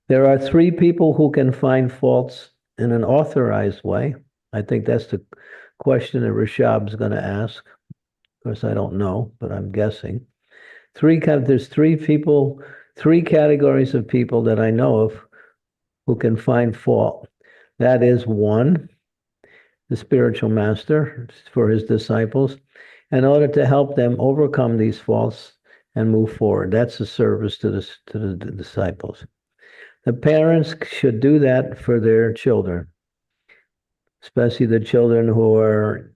There are 3 people who can find faults in an authorized way. I think that's the question that Rishabh's going to ask. Of course, I don't know, but I'm guessing. There's 3 people, 3 categories of people that I know of who can find fault. That is 1, the spiritual master for his disciples, in order to help them overcome these faults and move forward. That's a service to the disciples. The parents should do that for their children, especially the children who are,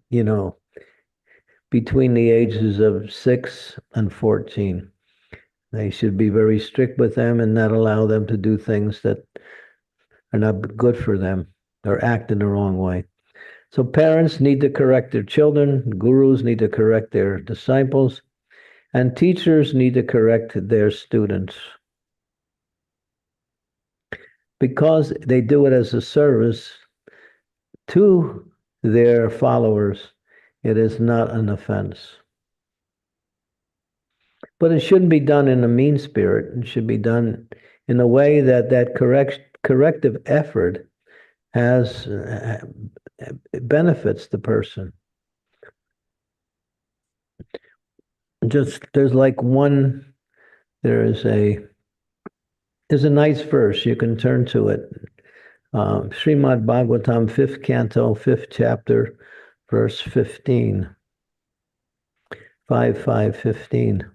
between the ages of 6 and 14. They should be very strict with them and not allow them to do things that are not good for them or act in the wrong way. So parents need to correct their children, gurus need to correct their disciples, and teachers need to correct their students. Because they do it as a service to their followers, it is not an offense. But it shouldn't be done in a mean spirit. It should be done in a way that corrective effort has benefits the person. There's a nice verse, you can turn to it. Srimad Bhagavatam, 5th canto, 5th chapter, verse 15. 5:15.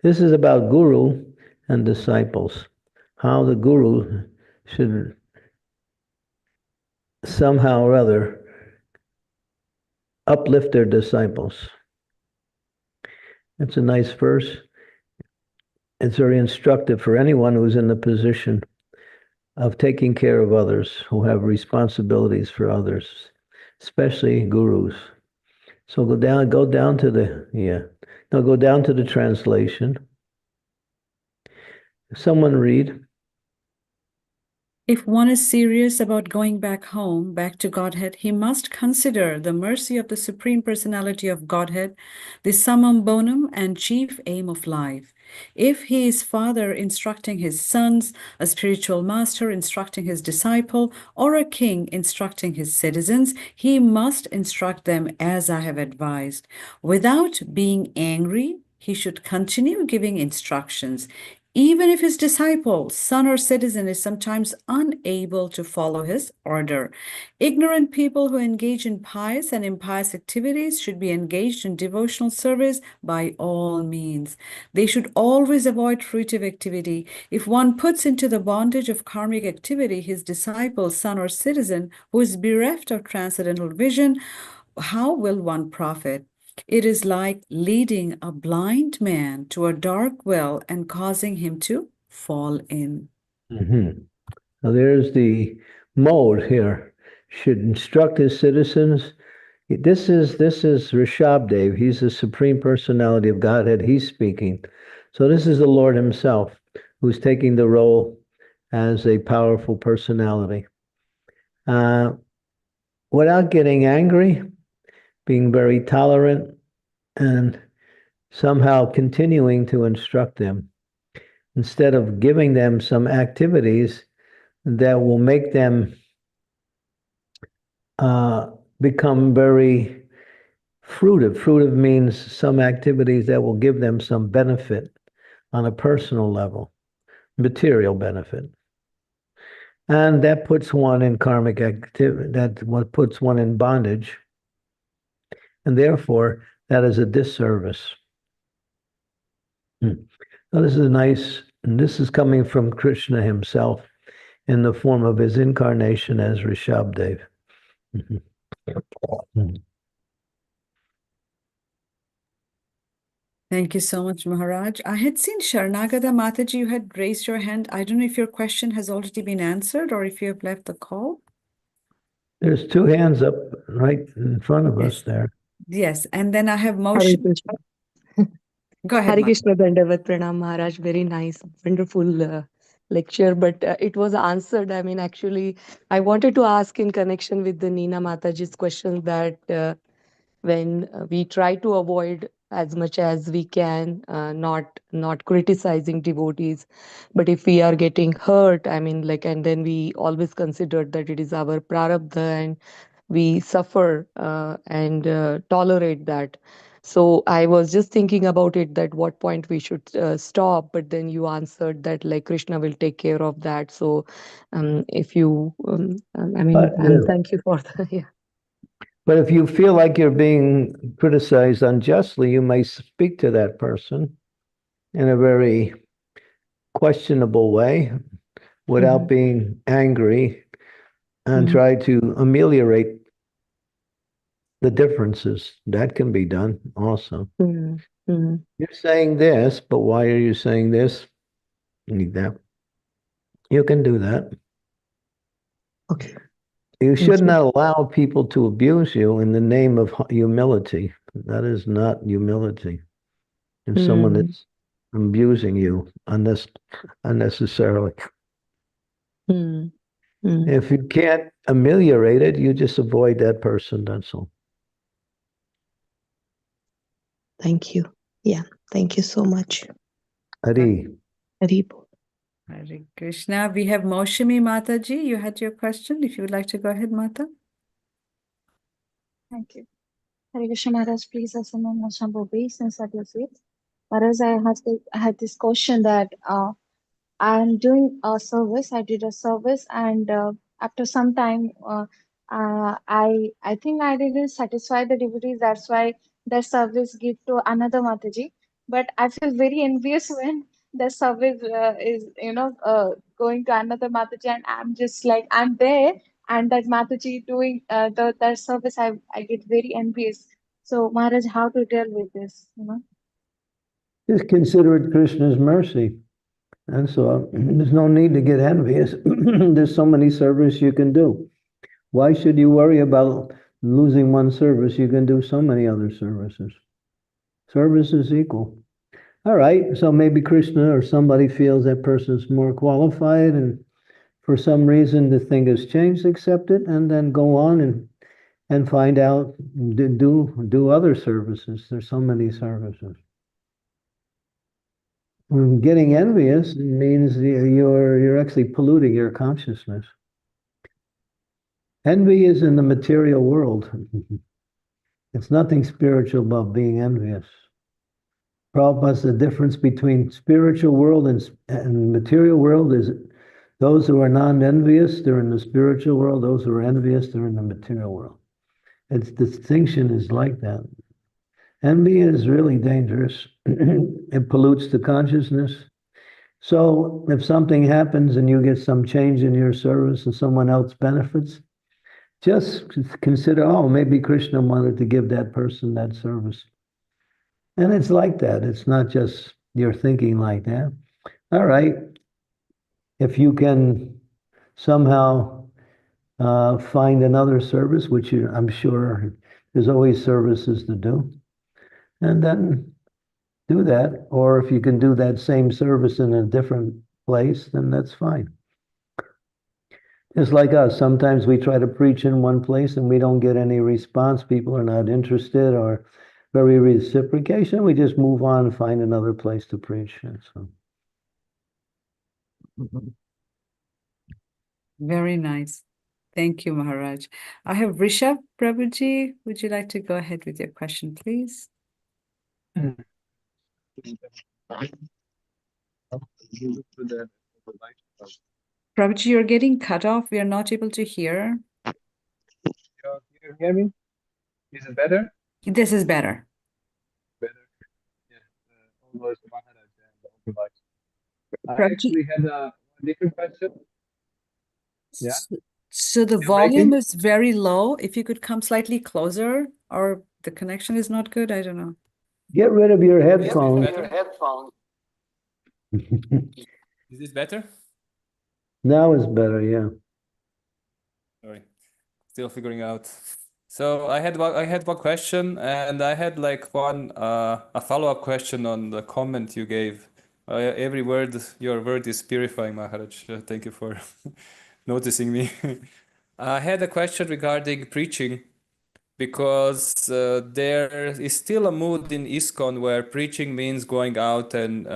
This is about guru and disciples, how the guru should somehow or other uplift their disciples. It's a nice verse. it's very instructive for anyone who's in the position of taking care of others, who have responsibilities for others, especially gurus. So go down to the translation. Someone read. If one is serious about going back home, back to Godhead, he must consider the mercy of the Supreme Personality of Godhead, the summum bonum and chief aim of life. If he is father instructing his sons, a spiritual master instructing his disciple, or a king instructing his citizens, he must instruct them as I have advised. Without being angry, he should continue giving instructions. Even if his disciple, son or citizen, is sometimes unable to follow his order. Ignorant people who engage in pious and impious activities should be engaged in devotional service by all means. They should always avoid fruitive activity. If one puts into the bondage of karmic activity his disciple, son, or citizen who is bereft of transcendental vision, how will one profit? It is like leading a blind man to a dark well and causing him to fall in. Now there's the mode here. Should instruct his citizens. This is Rishabdev. He's the Supreme Personality of Godhead. He's speaking. So this is the Lord himself who's taking the role as a powerful personality. Without getting angry, being very tolerant, and somehow continuing to instruct them instead of giving them some activities that will make them become very fruitive. Fruitive means some activities that will give them some benefit on a personal level, material benefit. And that puts one in karmic activity, that what puts one in bondage. And therefore, that is a disservice. Now, this is nice, and this is coming from Krishna himself in the form of his incarnation as Rishabdev. Thank you so much, Maharaj. I had seen Sharnagada Mataji, you had raised your hand. I don't know if your question has already been answered or if you have left the call. There's two hands up right in front of us there. Yes, and then I have Hare motion. Krishna. Go ahead, Hare Mata. Krishna Dandavat Pranam Maharaj. Very nice, wonderful lecture, but it was answered. I mean, actually, I wanted to ask in connection with the Nina Mataji's question that when we try to avoid as much as we can, not criticizing devotees, but if we are getting hurt, I mean, like, and then we always consider that it is our prarabdha and we suffer and tolerate that. So I was just thinking about it, that what point we should stop, but then you answered that like Krishna will take care of that. So if you, I mean, and thank you for the, yeah. But if you feel like you're being criticized unjustly, you may speak to that person in a very questionable way without being angry and try to ameliorate the differences. That can be done also. You're saying this, but why are you saying this? Need that. You can do that. Okay. You should not allow people to abuse you in the name of humility. That is not humility. If someone is abusing you unnecessarily. If you can't ameliorate it, you just avoid that person, that's all. Thank you. Yeah, thank you so much. Hari. Hari. Hare Krishna. We have Maushami Mataji. You had your question. If you would like to go ahead, Mata. Thank you. Hare Krishna Maharaj, please assume motion since at your seat. Maharaj, I had this question that I'm doing a service. I did a service, and after some time, I think I didn't satisfy the devotees. That's why the service give to another Mataji. But I feel very envious when the service is going to another Mataji, and I'm just like I'm there, and that Mataji doing that service. I get very envious. So Maharaj, how to deal with this? Just consider it Krishna's mercy. And so there's no need to get envious. There's so many services you can do. Why should you worry about losing one service? You can do so many other services. Service is equal. All right, so maybe Krishna or somebody feels that person's more qualified, and for some reason the thing has changed, accept it, and then go on and find out, do other services. There's so many services. Getting envious means you're actually polluting your consciousness. Envy is in the material world. It's nothing spiritual about being envious. Prabhupada, the difference between spiritual world and material world is those who are non-envious, they're in the spiritual world. Those who are envious, they're in the material world. Its distinction is like that. Envy is really dangerous. It pollutes the consciousness. So if something happens and you get some change in your service and someone else benefits, just consider, oh, maybe Krishna wanted to give that person that service. And it's like that. It's not just you're thinking like that. All right. If you can somehow find another service, which I'm sure there's always services to do, and then do that. Or if you can do that same service in a different place, then that's fine. Just like us, sometimes we try to preach in one place and we don't get any response. People are not interested or very reciprocation. We just move on and find another place to preach. So. Very nice. Thank you, Maharaj. I have Rishabh Prabhuji. Would you like to go ahead with your question, please? Prabhuji, you're getting cut off. We are not able to hear. Can you hear me? Is it better? This is better. Better. Yeah. Almost 100. I Prabhuji, actually had a different question. Yeah. So the You're volume breaking? is very low. If you could come slightly closer, or the connection is not good, I don't know. Get rid of your headphones. Is this better? Now it's better, yeah. Sorry, still figuring out. So I had one question, and I had like one a follow-up question on the comment you gave. Every word, your word is purifying, Maharaj. Thank you for noticing me. I had a question regarding preaching, because there is still a mood in ISKCON where preaching means going out and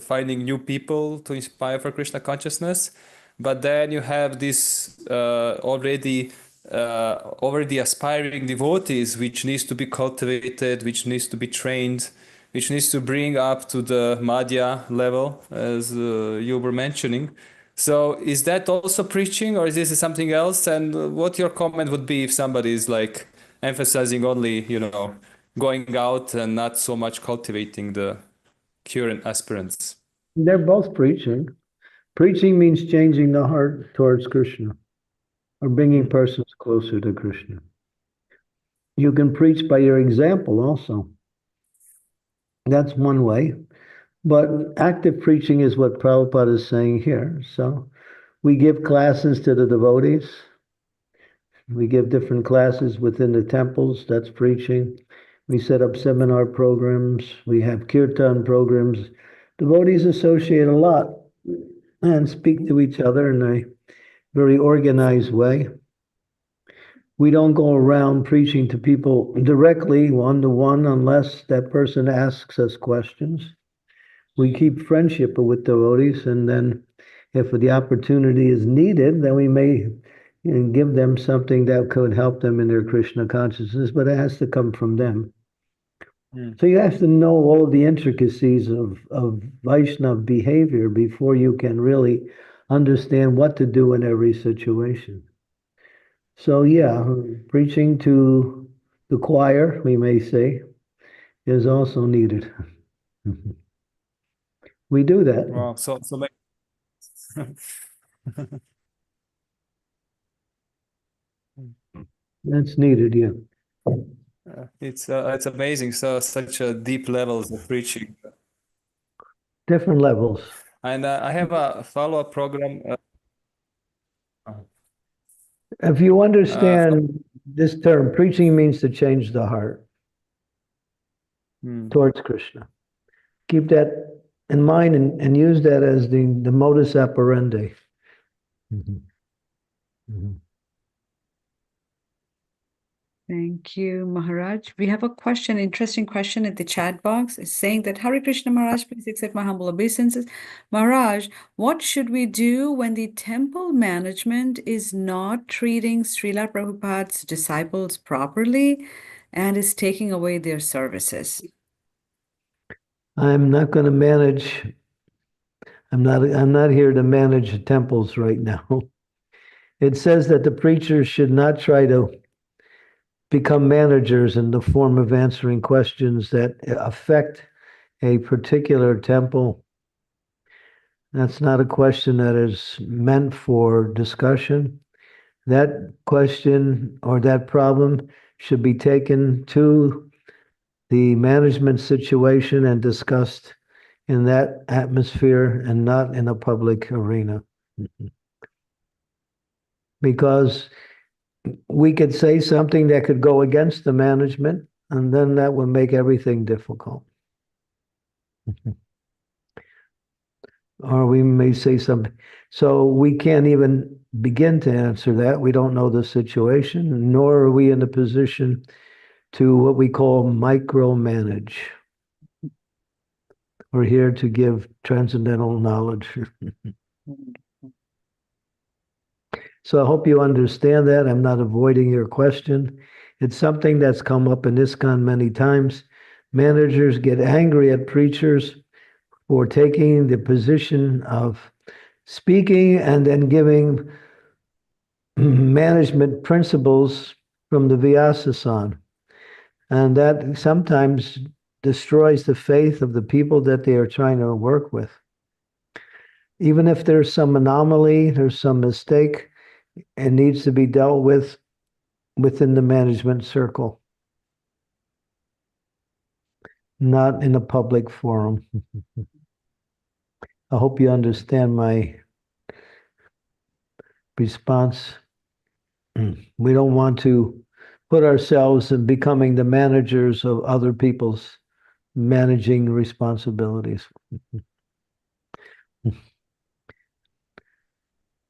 finding new people to inspire for Krishna consciousness. But then you have this already aspiring devotees, which needs to be cultivated, which needs to be trained, which needs to bring up to the Madhya level, as you were mentioning. So is that also preaching, or is this something else? And what your comment would be if somebody is like emphasizing only, going out and not so much cultivating the current aspirants? They're both preaching. Preaching means changing the heart towards Krishna or bringing persons closer to Krishna. You can preach by your example also. That's one way. But active preaching is what Prabhupada is saying here. So we give classes to the devotees. We give different classes within the temples. That's preaching. We set up seminar programs. We have kirtan programs. Devotees associate a lot and speak to each other in a very organized way. We don't go around preaching to people directly, one-to-one, unless that person asks us questions. We keep friendship with devotees, and then if the opportunity is needed, then we may give them something that could help them in their Krishna consciousness, but it has to come from them. So you have to know all of the intricacies of Vaishnava behavior before you can really understand what to do in every situation. So yeah, preaching to the choir, we may say, is also needed. We do that. Wow, so That's needed, yeah. it's amazing. So such a deep levels of preaching. Different levels. And I have a follow-up program. If you understand this term, preaching means to change the heart towards Krishna. Keep that in mind and use that as the modus operandi. Thank you, Maharaj. We have a question, interesting question in the chat box. It's saying that Hare Krishna Maharaj, please accept my humble obeisances. Maharaj, what should we do when the temple management is not treating Srila Prabhupada's disciples properly and is taking away their services? I'm not going to manage. I'm not here to manage temples right now. It says that the preachers should not try to become managers in the form of answering questions that affect a particular temple. That's not a question that is meant for discussion. That question or that problem should be taken to the management situation and discussed in that atmosphere and not in a public arena. Because we could say something that could go against the management, and then that would make everything difficult. Or we may say something. So we can't even begin to answer that. We don't know the situation, nor are we in a position to what we call micromanage. We're here to give transcendental knowledge. So I hope you understand that. I'm not avoiding your question. It's something that's come up in ISKCON many times. Managers get angry at preachers for taking the position of speaking and then giving management principles from the Vyasa-san. And that sometimes destroys the faith of the people that they are trying to work with. Even if there's some anomaly, there's some mistake, it needs to be dealt with within the management circle, not in a public forum. I hope you understand my response. We don't want to put ourselves in becoming the managers of other people's managing responsibilities.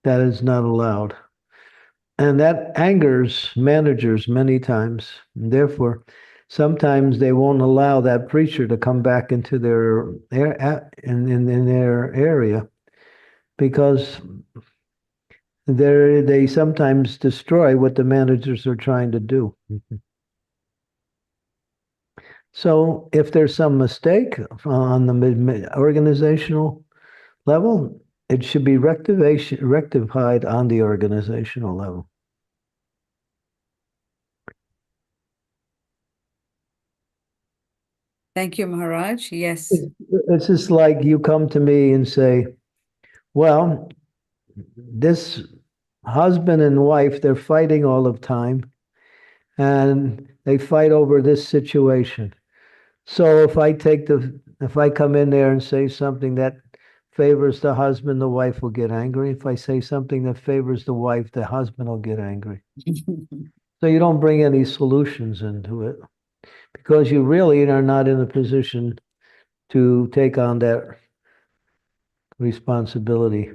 That is not allowed. And that angers managers many times. And therefore, sometimes they won't allow that preacher to come back into their in their area, because they sometimes destroy what the managers are trying to do. So if there's some mistake on the organizational level, it should be rectified on the organizational level. Thank you, Maharaj. Yes. It's just like you come to me and say, well, this husband and wife, they're fighting all the time, and they fight over this situation. So if I come in there and say something that favors the husband, the wife will get angry. If I say something that favors the wife, the husband will get angry. So you don't bring any solutions into it, because you really are not in a position to take on that responsibility.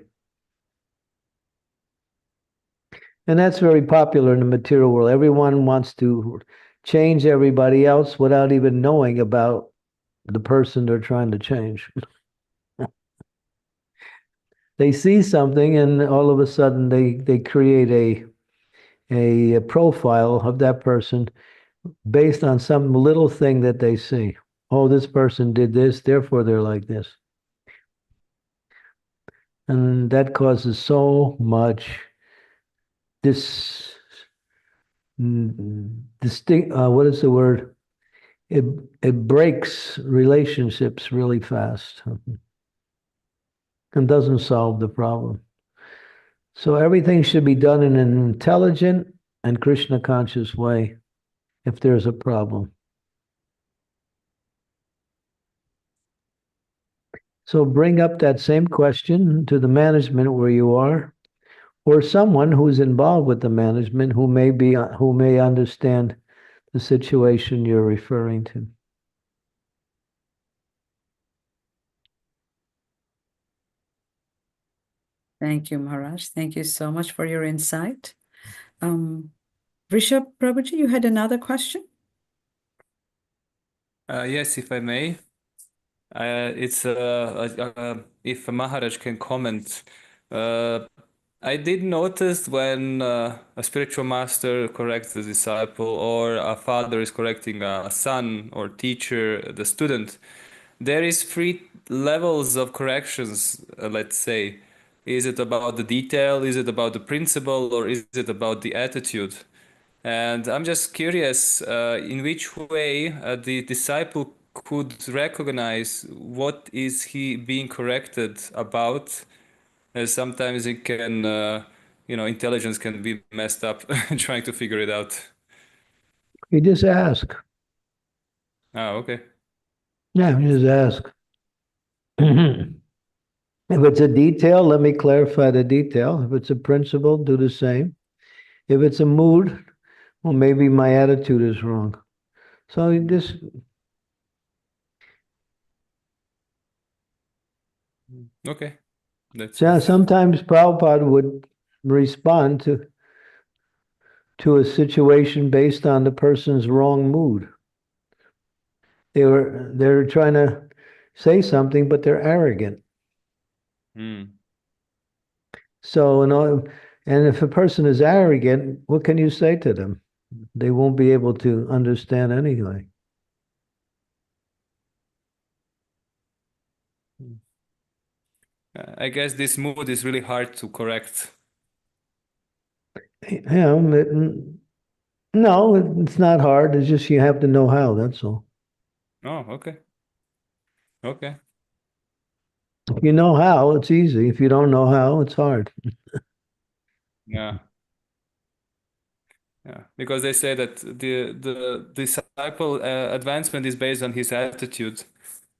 And that's very popular in the material world. Everyone wants to change everybody else without even knowing about the person they're trying to change. They see something and all of a sudden they create a profile of that person based on some little thing that they see. Oh, this person did this, therefore they're like this. And that causes so much what is the word? It breaks relationships really fast and doesn't solve the problem. So everything should be done in an intelligent and Krishna conscious way if there's a problem. So bring up that same question to the management where you are, or someone who's involved with the management who may understand the situation you're referring to. Thank you, Maharaj. Thank you so much for your insight. Rishabh Prabhuji, you had another question? Yes, if I may. It's if Maharaj can comment. I did notice when a spiritual master corrects a disciple, or a father is correcting a son or teacher, the student, there is three levels of corrections, let's say. Is it about the detail? Is it about the principle? Or is it about the attitude? And I'm just curious, in which way the disciple could recognize what is he being corrected about. As sometimes it can, intelligence can be messed up trying to figure it out. You just ask. Ah, okay. Yeah, you just ask. If it's a detail, let me clarify the detail. If it's a principle, do the same. If it's a mood, well, maybe my attitude is wrong. So you just Okay. sometimes Prabhupada would respond to a situation based on the person's wrong mood. They're trying to say something, but they're arrogant. So, and if a person is arrogant, what can you say to them? They won't be able to understand anyway. I guess this mood is really hard to correct. No, it's not hard. It's just you have to know how, that's all. Oh, okay. Okay. If you know how, it's easy. If you don't know how, it's hard. Yeah. Yeah, because they say that the disciple advancement is based on his attitude.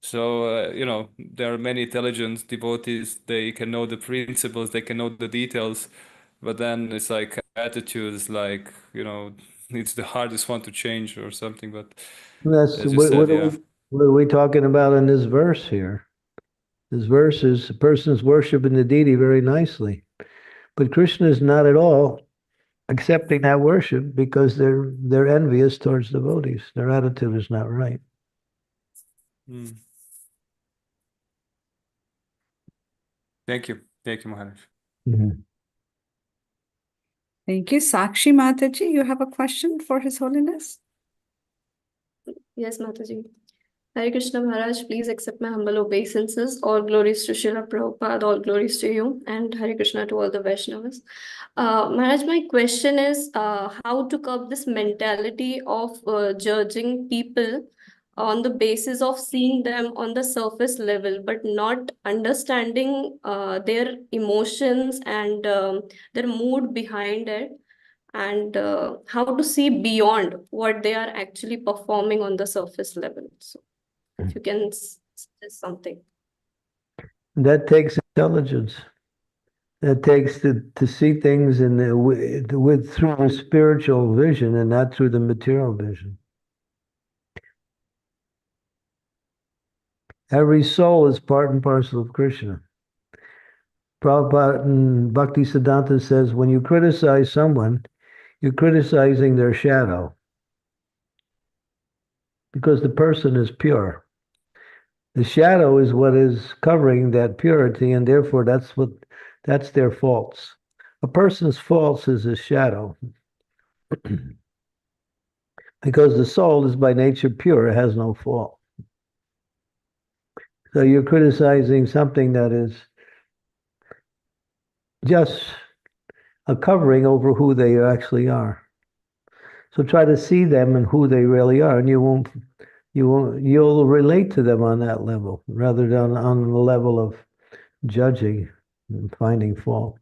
So, there are many intelligent devotees, they can know the principles, they can know the details, but then it's like attitude is like, it's the hardest one to change or something. But That's as you said, yeah. what are we talking about in this verse here? This verse is a person's worshiping the deity very nicely. But Krishna is not at all accepting that worship because they're envious towards devotees. Their attitude is not right. Thank you. Thank you, Maharaj. Thank you. Sakshi Mataji, you have a question for His Holiness? Yes, Mataji. Hare Krishna Maharaj, please accept my humble obeisances. All glories to Srila Prabhupada, all glories to you, and Hare Krishna to all the Vaishnavas. Maharaj, my question is how to curb this mentality of judging people on the basis of seeing them on the surface level, but not understanding their emotions and their mood behind it, and how to see beyond what they are actually performing on the surface level. So if you can suggest something. That takes intelligence. That takes to see things through the spiritual vision and not through the material vision. Every soul is part and parcel of Krishna. Prabhupada in Bhakti Siddhanta says, when you criticize someone, you're criticizing their shadow because the person is pure. The shadow is what is covering that purity, and therefore that's their faults. A person's faults is his shadow. Because the soul is by nature pure, it has no fault. So you're criticizing something that is just a covering over who they actually are. So try to see them and who they really are, and you'll relate to them on that level rather than on the level of judging and finding fault.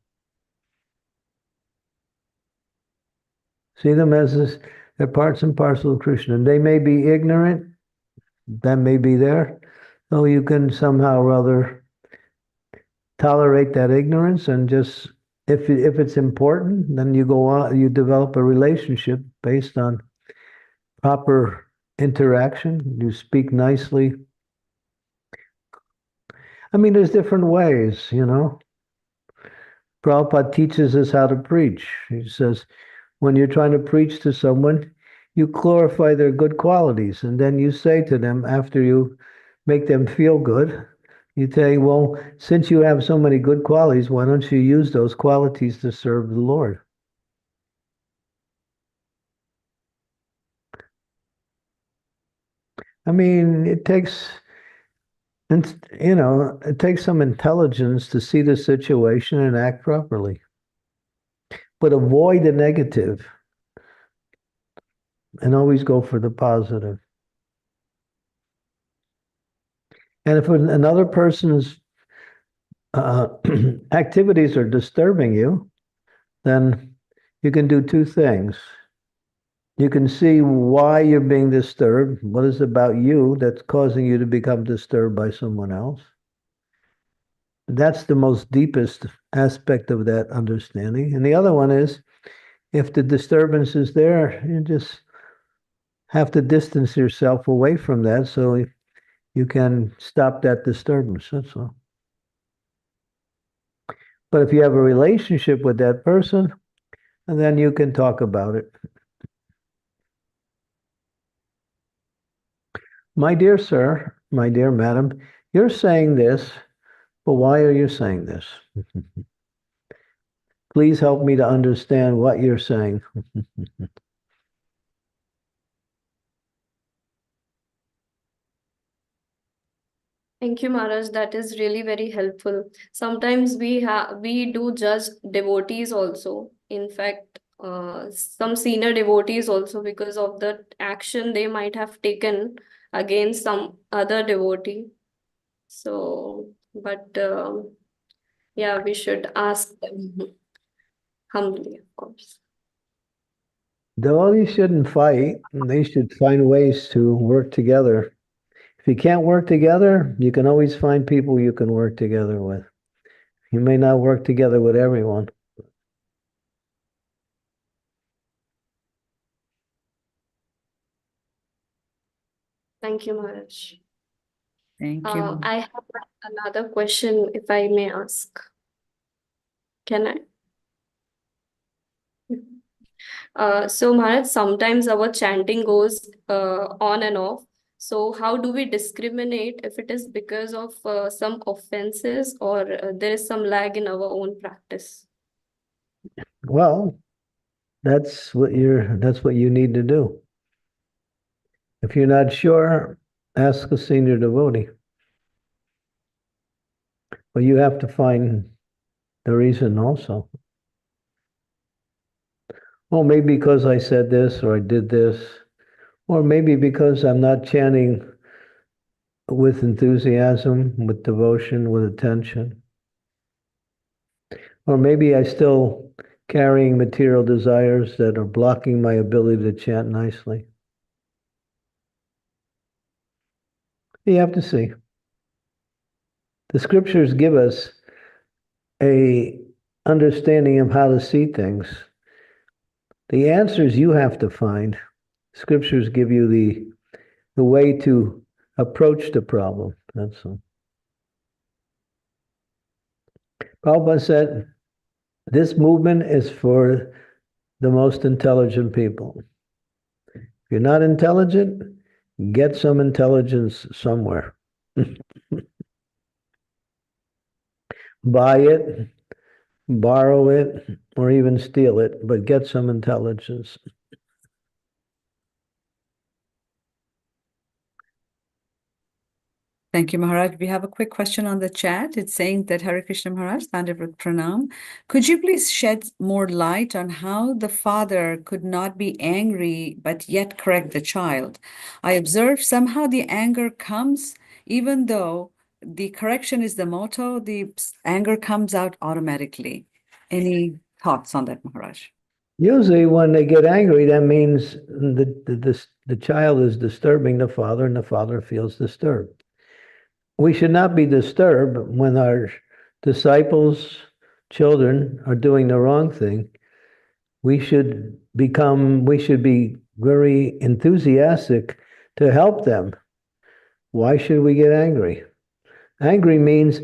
See them as they're parts and parcel of Krishna. And they may be ignorant, that may be there, So you can somehow or other tolerate that ignorance and just, if it's important, then you go on, you develop a relationship based on proper interaction. You speak nicely. I mean, there's different ways, you know. Prabhupada teaches us how to preach. He says, when you're trying to preach to someone, you glorify their good qualities, and then you say to them, after you make them feel good, you say, well, since you have so many good qualities, why don't you use those qualities to serve the Lord? I mean, it takes, it takes some intelligence to see the situation and act properly. But avoid the negative and always go for the positive. And if another person's activities are disturbing you, then you can do two things. You can see why you're being disturbed, what is about you that's causing you to become disturbed by someone else. That's the most deepest aspect of that understanding. And the other one is, if the disturbance is there, you just have to distance yourself away from that so you can stop that disturbance. That's all. But if you have a relationship with that person, then you can talk about it. My dear sir, my dear madam, you're saying this, but why are you saying this? Please help me to understand what you're saying. Thank you, Maharaj. That is really very helpful. Sometimes we do judge devotees also. In fact, some senior devotees also, because of the action they might have taken against some other devotee. So, but yeah, we should ask them humbly, of course. Devotees shouldn't fight. They should find ways to work together. If you can't work together, you can always find people you can work together with. You may not work together with everyone. Thank you, Maharaj. Thank you. I have another question, if I may ask. Can I? So Maharaj, sometimes our chanting goes on and off. So how do we discriminate if it is because of some offenses, or there is some lag in our own practice? Well, that's what you need to do. If you're not sure, ask a senior devotee. But you have to find the reason also. Oh, maybe because I said this or I did this, or maybe because I'm not chanting with enthusiasm, with devotion, with attention. Or maybe I still carrying material desires that are blocking my ability to chant nicely. You have to see. The scriptures give us a understanding of how to see things. The answers you have to find. Scriptures give you the way to approach the problem. That's all. Prabhupada said, this movement is for the most intelligent people. If you're not intelligent, get some intelligence somewhere. Buy it, borrow it, or even steal it, but get some intelligence. Thank you, Maharaj. We have a quick question on the chat. It's saying that Hare Krishna Maharaj, Dandavrat Pranam. Could you please shed more light on how the father could not be angry but yet correct the child? I observe somehow the anger comes, even though the correction is the motto, the anger comes out automatically. Any thoughts on that, Maharaj? Usually when they get angry, that means the child is disturbing the father and the father feels disturbed. we should not be disturbed when our disciples, children, are doing the wrong thing. We should be very enthusiastic to help them. Why should we get angry? Angry means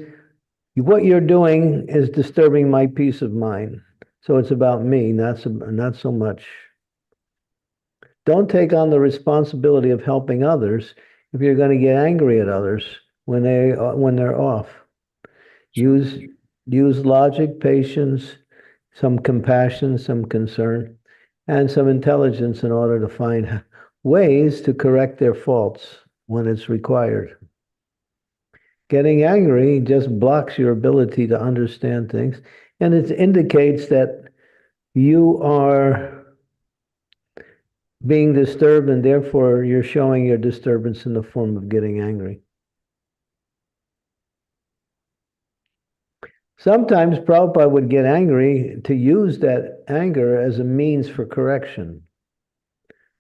what you're doing is disturbing my peace of mind. So it's about me, not so much. Don't take on the responsibility of helping others if you're going to get angry at others when they're off. Use logic, patience, some compassion, some concern, and some intelligence in order to find ways to correct their faults when it's required. Getting angry just blocks your ability to understand things, and it indicates that you are being disturbed, and therefore you're showing your disturbance in the form of getting angry. Sometimes Prabhupada would get angry to use that anger as a means for correction.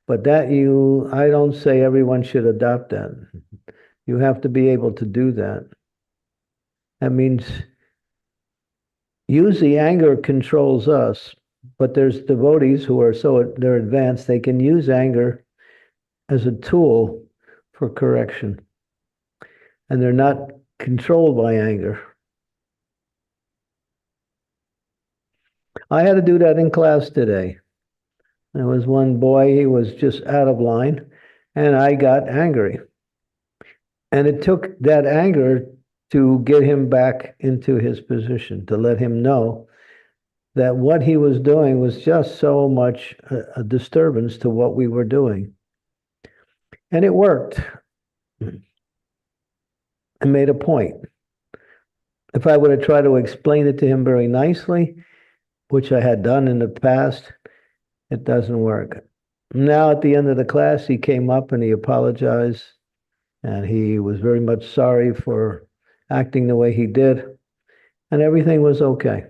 But I don't say everyone should adopt that. You have to be able to do that. That means usually anger controls us, but there's devotees who are they're advanced, they can use anger as a tool for correction. And they're not controlled by anger. I had to do that in class today. There was one boy, he was just out of line, and I got angry. And it took that anger to get him back into his position, to let him know that what he was doing was just so much a disturbance to what we were doing. And it worked. I made a point. If I would have tried to explain it to him very nicely, which I had done in the past, it doesn't work. Now at the end of the class, he came up and he apologized, and he was very much sorry for acting the way he did, and everything was okay.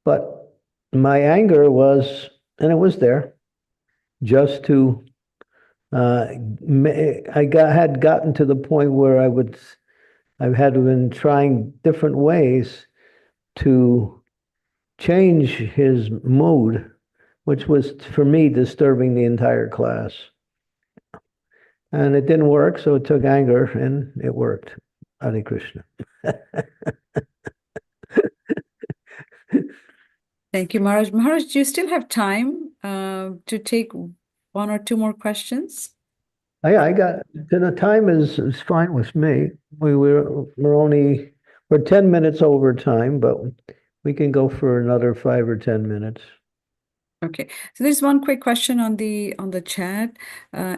But my anger was, and it was there, just to, had gotten to the point where I had been trying different ways to change his mood, which was, for me, disturbing the entire class. And it didn't work, so it took anger, and it worked. Hare Krishna. Thank you, Maharaj. Maharaj, do you still have time to take one or two more questions? The time is fine with me. We're 10 minutes over time, but we can go for another 5 or 10 minutes. Okay, so there's one quick question on the chat.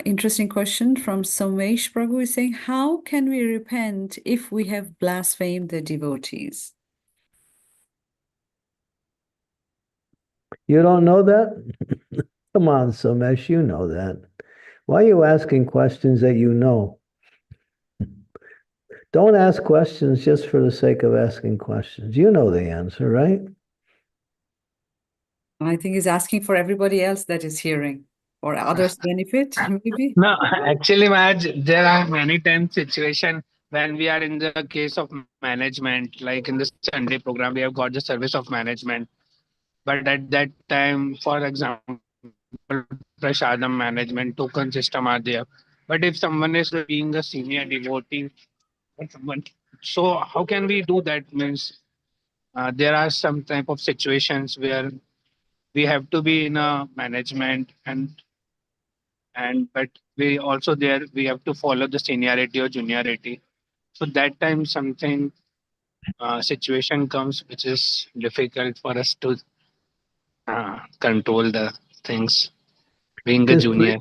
Interesting question from Somesh Prabhu is saying, how can we repent if we have blasphemed the devotees? You don't know that? Come on, Somesh, you know that. Why are you asking questions that you know? Don't ask questions just for the sake of asking questions. You know the answer, right? I think he's asking for everybody else that is hearing, or others' benefit, maybe? No, actually, Maharaj, there are many times situation when we are in the case of management, like in the Sunday program, we have got the service of management. But at that time, for example, prasadam management, token system are there. But if someone is being a senior devotee or someone, so how can we do that? Means there are some type of situations where we have to be in a management and but we also there we have to follow the seniority or juniority. So that time something situation comes which is difficult for us to control the things being a Just junior.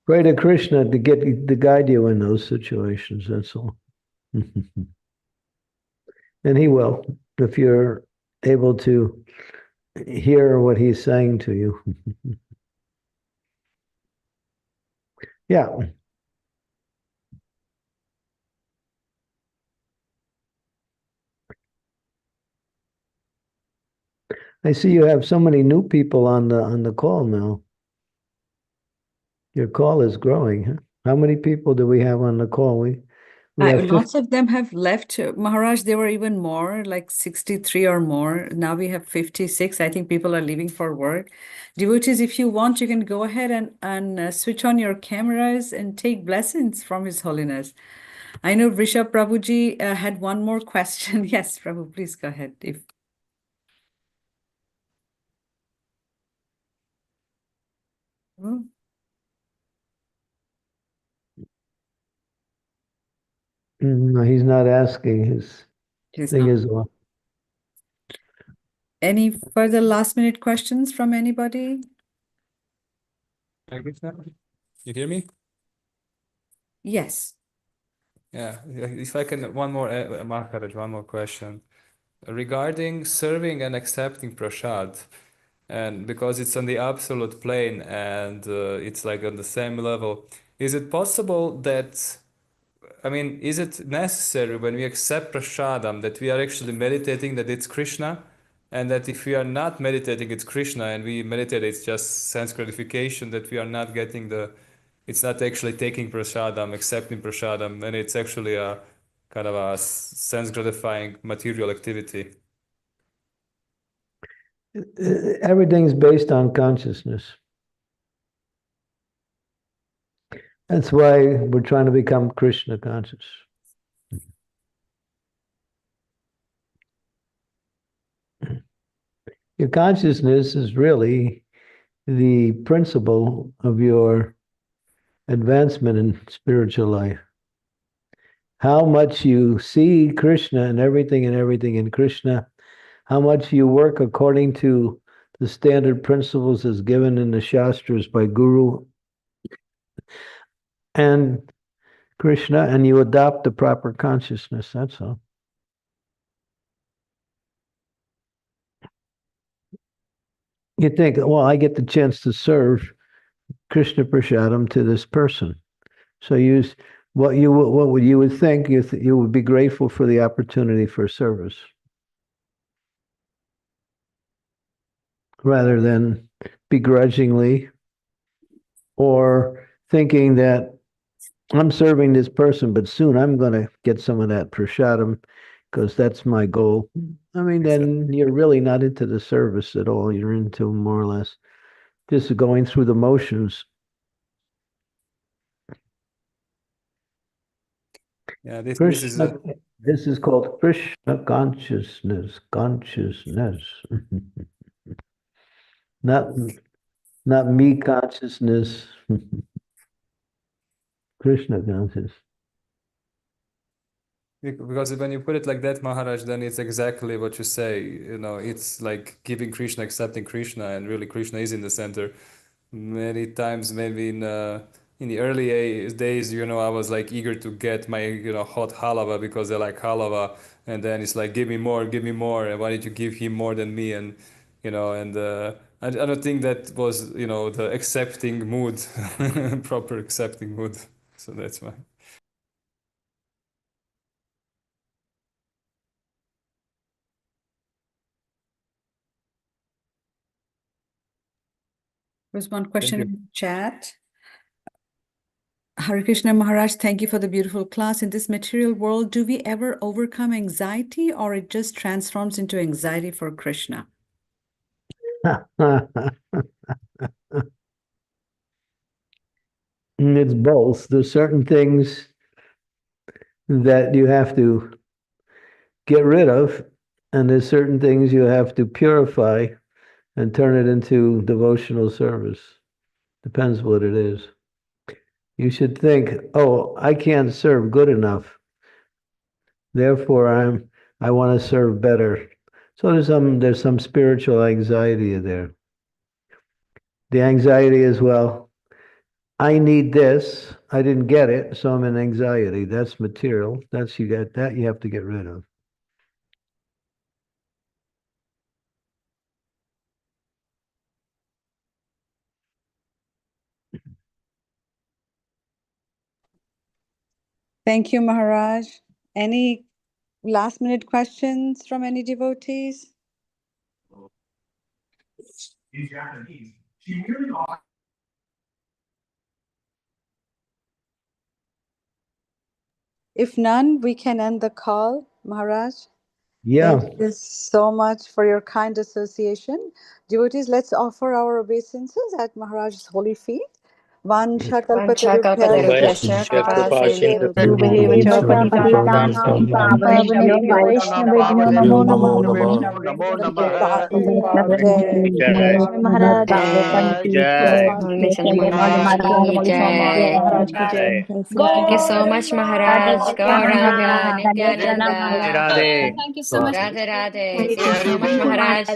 pray to Krishna to guide you in those situations, that's all. And he will, if you're able to hear what he's saying to you. Yeah. I see you have so many new people on the call now. Your call is growing. Huh? How many people do we have on the call? We have Lots of them have left. Maharaj, there were even more, like 63 or more. Now we have 56. I think people are leaving for work. Devotees, if you want, you can go ahead and switch on your cameras and take blessings from His Holiness. I know Vrishabh Prabhuji had one more question. Yes, Prabhu, please go ahead. Hmm. No, he's not asking. His thing is on. Any further last minute questions from anybody? You hear me? Yes. Yeah, if I can, one more, Maharaj, one more question. Regarding serving and accepting prasad, and because it's on the absolute plane and it's like on the same level, is it possible that, I mean, is it necessary when we accept prasadam that we are actually meditating that it's Krishna, and that if we are not meditating it's Krishna and we meditate it's just sense gratification, that we are not getting it's not actually taking prasadam, accepting prasadam, and it's actually a kind of a sense gratifying material activity? Everything's based on consciousness. That's why we're trying to become Krishna conscious. Your consciousness is really the principle of your advancement in spiritual life. How much you see Krishna and everything in Krishna, how much you work according to the standard principles as given in the Shastras by Guru and Krishna, and you adopt the proper consciousness, that's all. You think, well, I get the chance to serve Krishna Prasadam to this person. So what you would think, you would be grateful for the opportunity for service, rather than begrudgingly or thinking that I'm serving this person, but soon I'm going to get some of that prasadam because that's my goal. I mean, then you're really not into the service at all. You're into more or less just going through the motions. Yeah, this is this is called Krishna consciousness. Not me consciousness. Krishna consciousness. Because when you put it like that, Maharaj, then it's exactly what you say. It's like giving Krishna, accepting Krishna, and really Krishna is in the center. Many times, maybe in the early days, I was like eager to get my hot halava because I like halava, and then it's like give me more, and why did you give him more than me? And I don't think that was the accepting mood, proper accepting mood. So that's why. There's one question in the chat. Hare Krishna Maharaj, thank you for the beautiful class. In this material world, do we ever overcome anxiety, or it just transforms into anxiety for Krishna? It's both. There's certain things that you have to get rid of, and there's certain things you have to purify and turn it into devotional service. Depends what it is. You should think, oh, I can't serve good enough. Therefore, I want to serve better. So there's some spiritual anxiety there. The anxiety is, well, I need this. I didn't get it, so I'm in anxiety. That's material. You have to get rid of. Thank you, Maharaj. Any last minute questions from any devotees? If none, we can end the call, Maharaj. Yeah. Thank you so much for your kind association. Devotees, let's offer our obeisances at Maharaj's holy feet. Vanchakalpatarubhyascha kripa Devacha patitanam pavanebhyo Vaishnavebhyo namo namah. Maharaj Thank you so much, Maharaj. Gauranga, Nityananda. Nityananda. Thank you so much. Radhe Radhe. Thank you so much, Maharaj.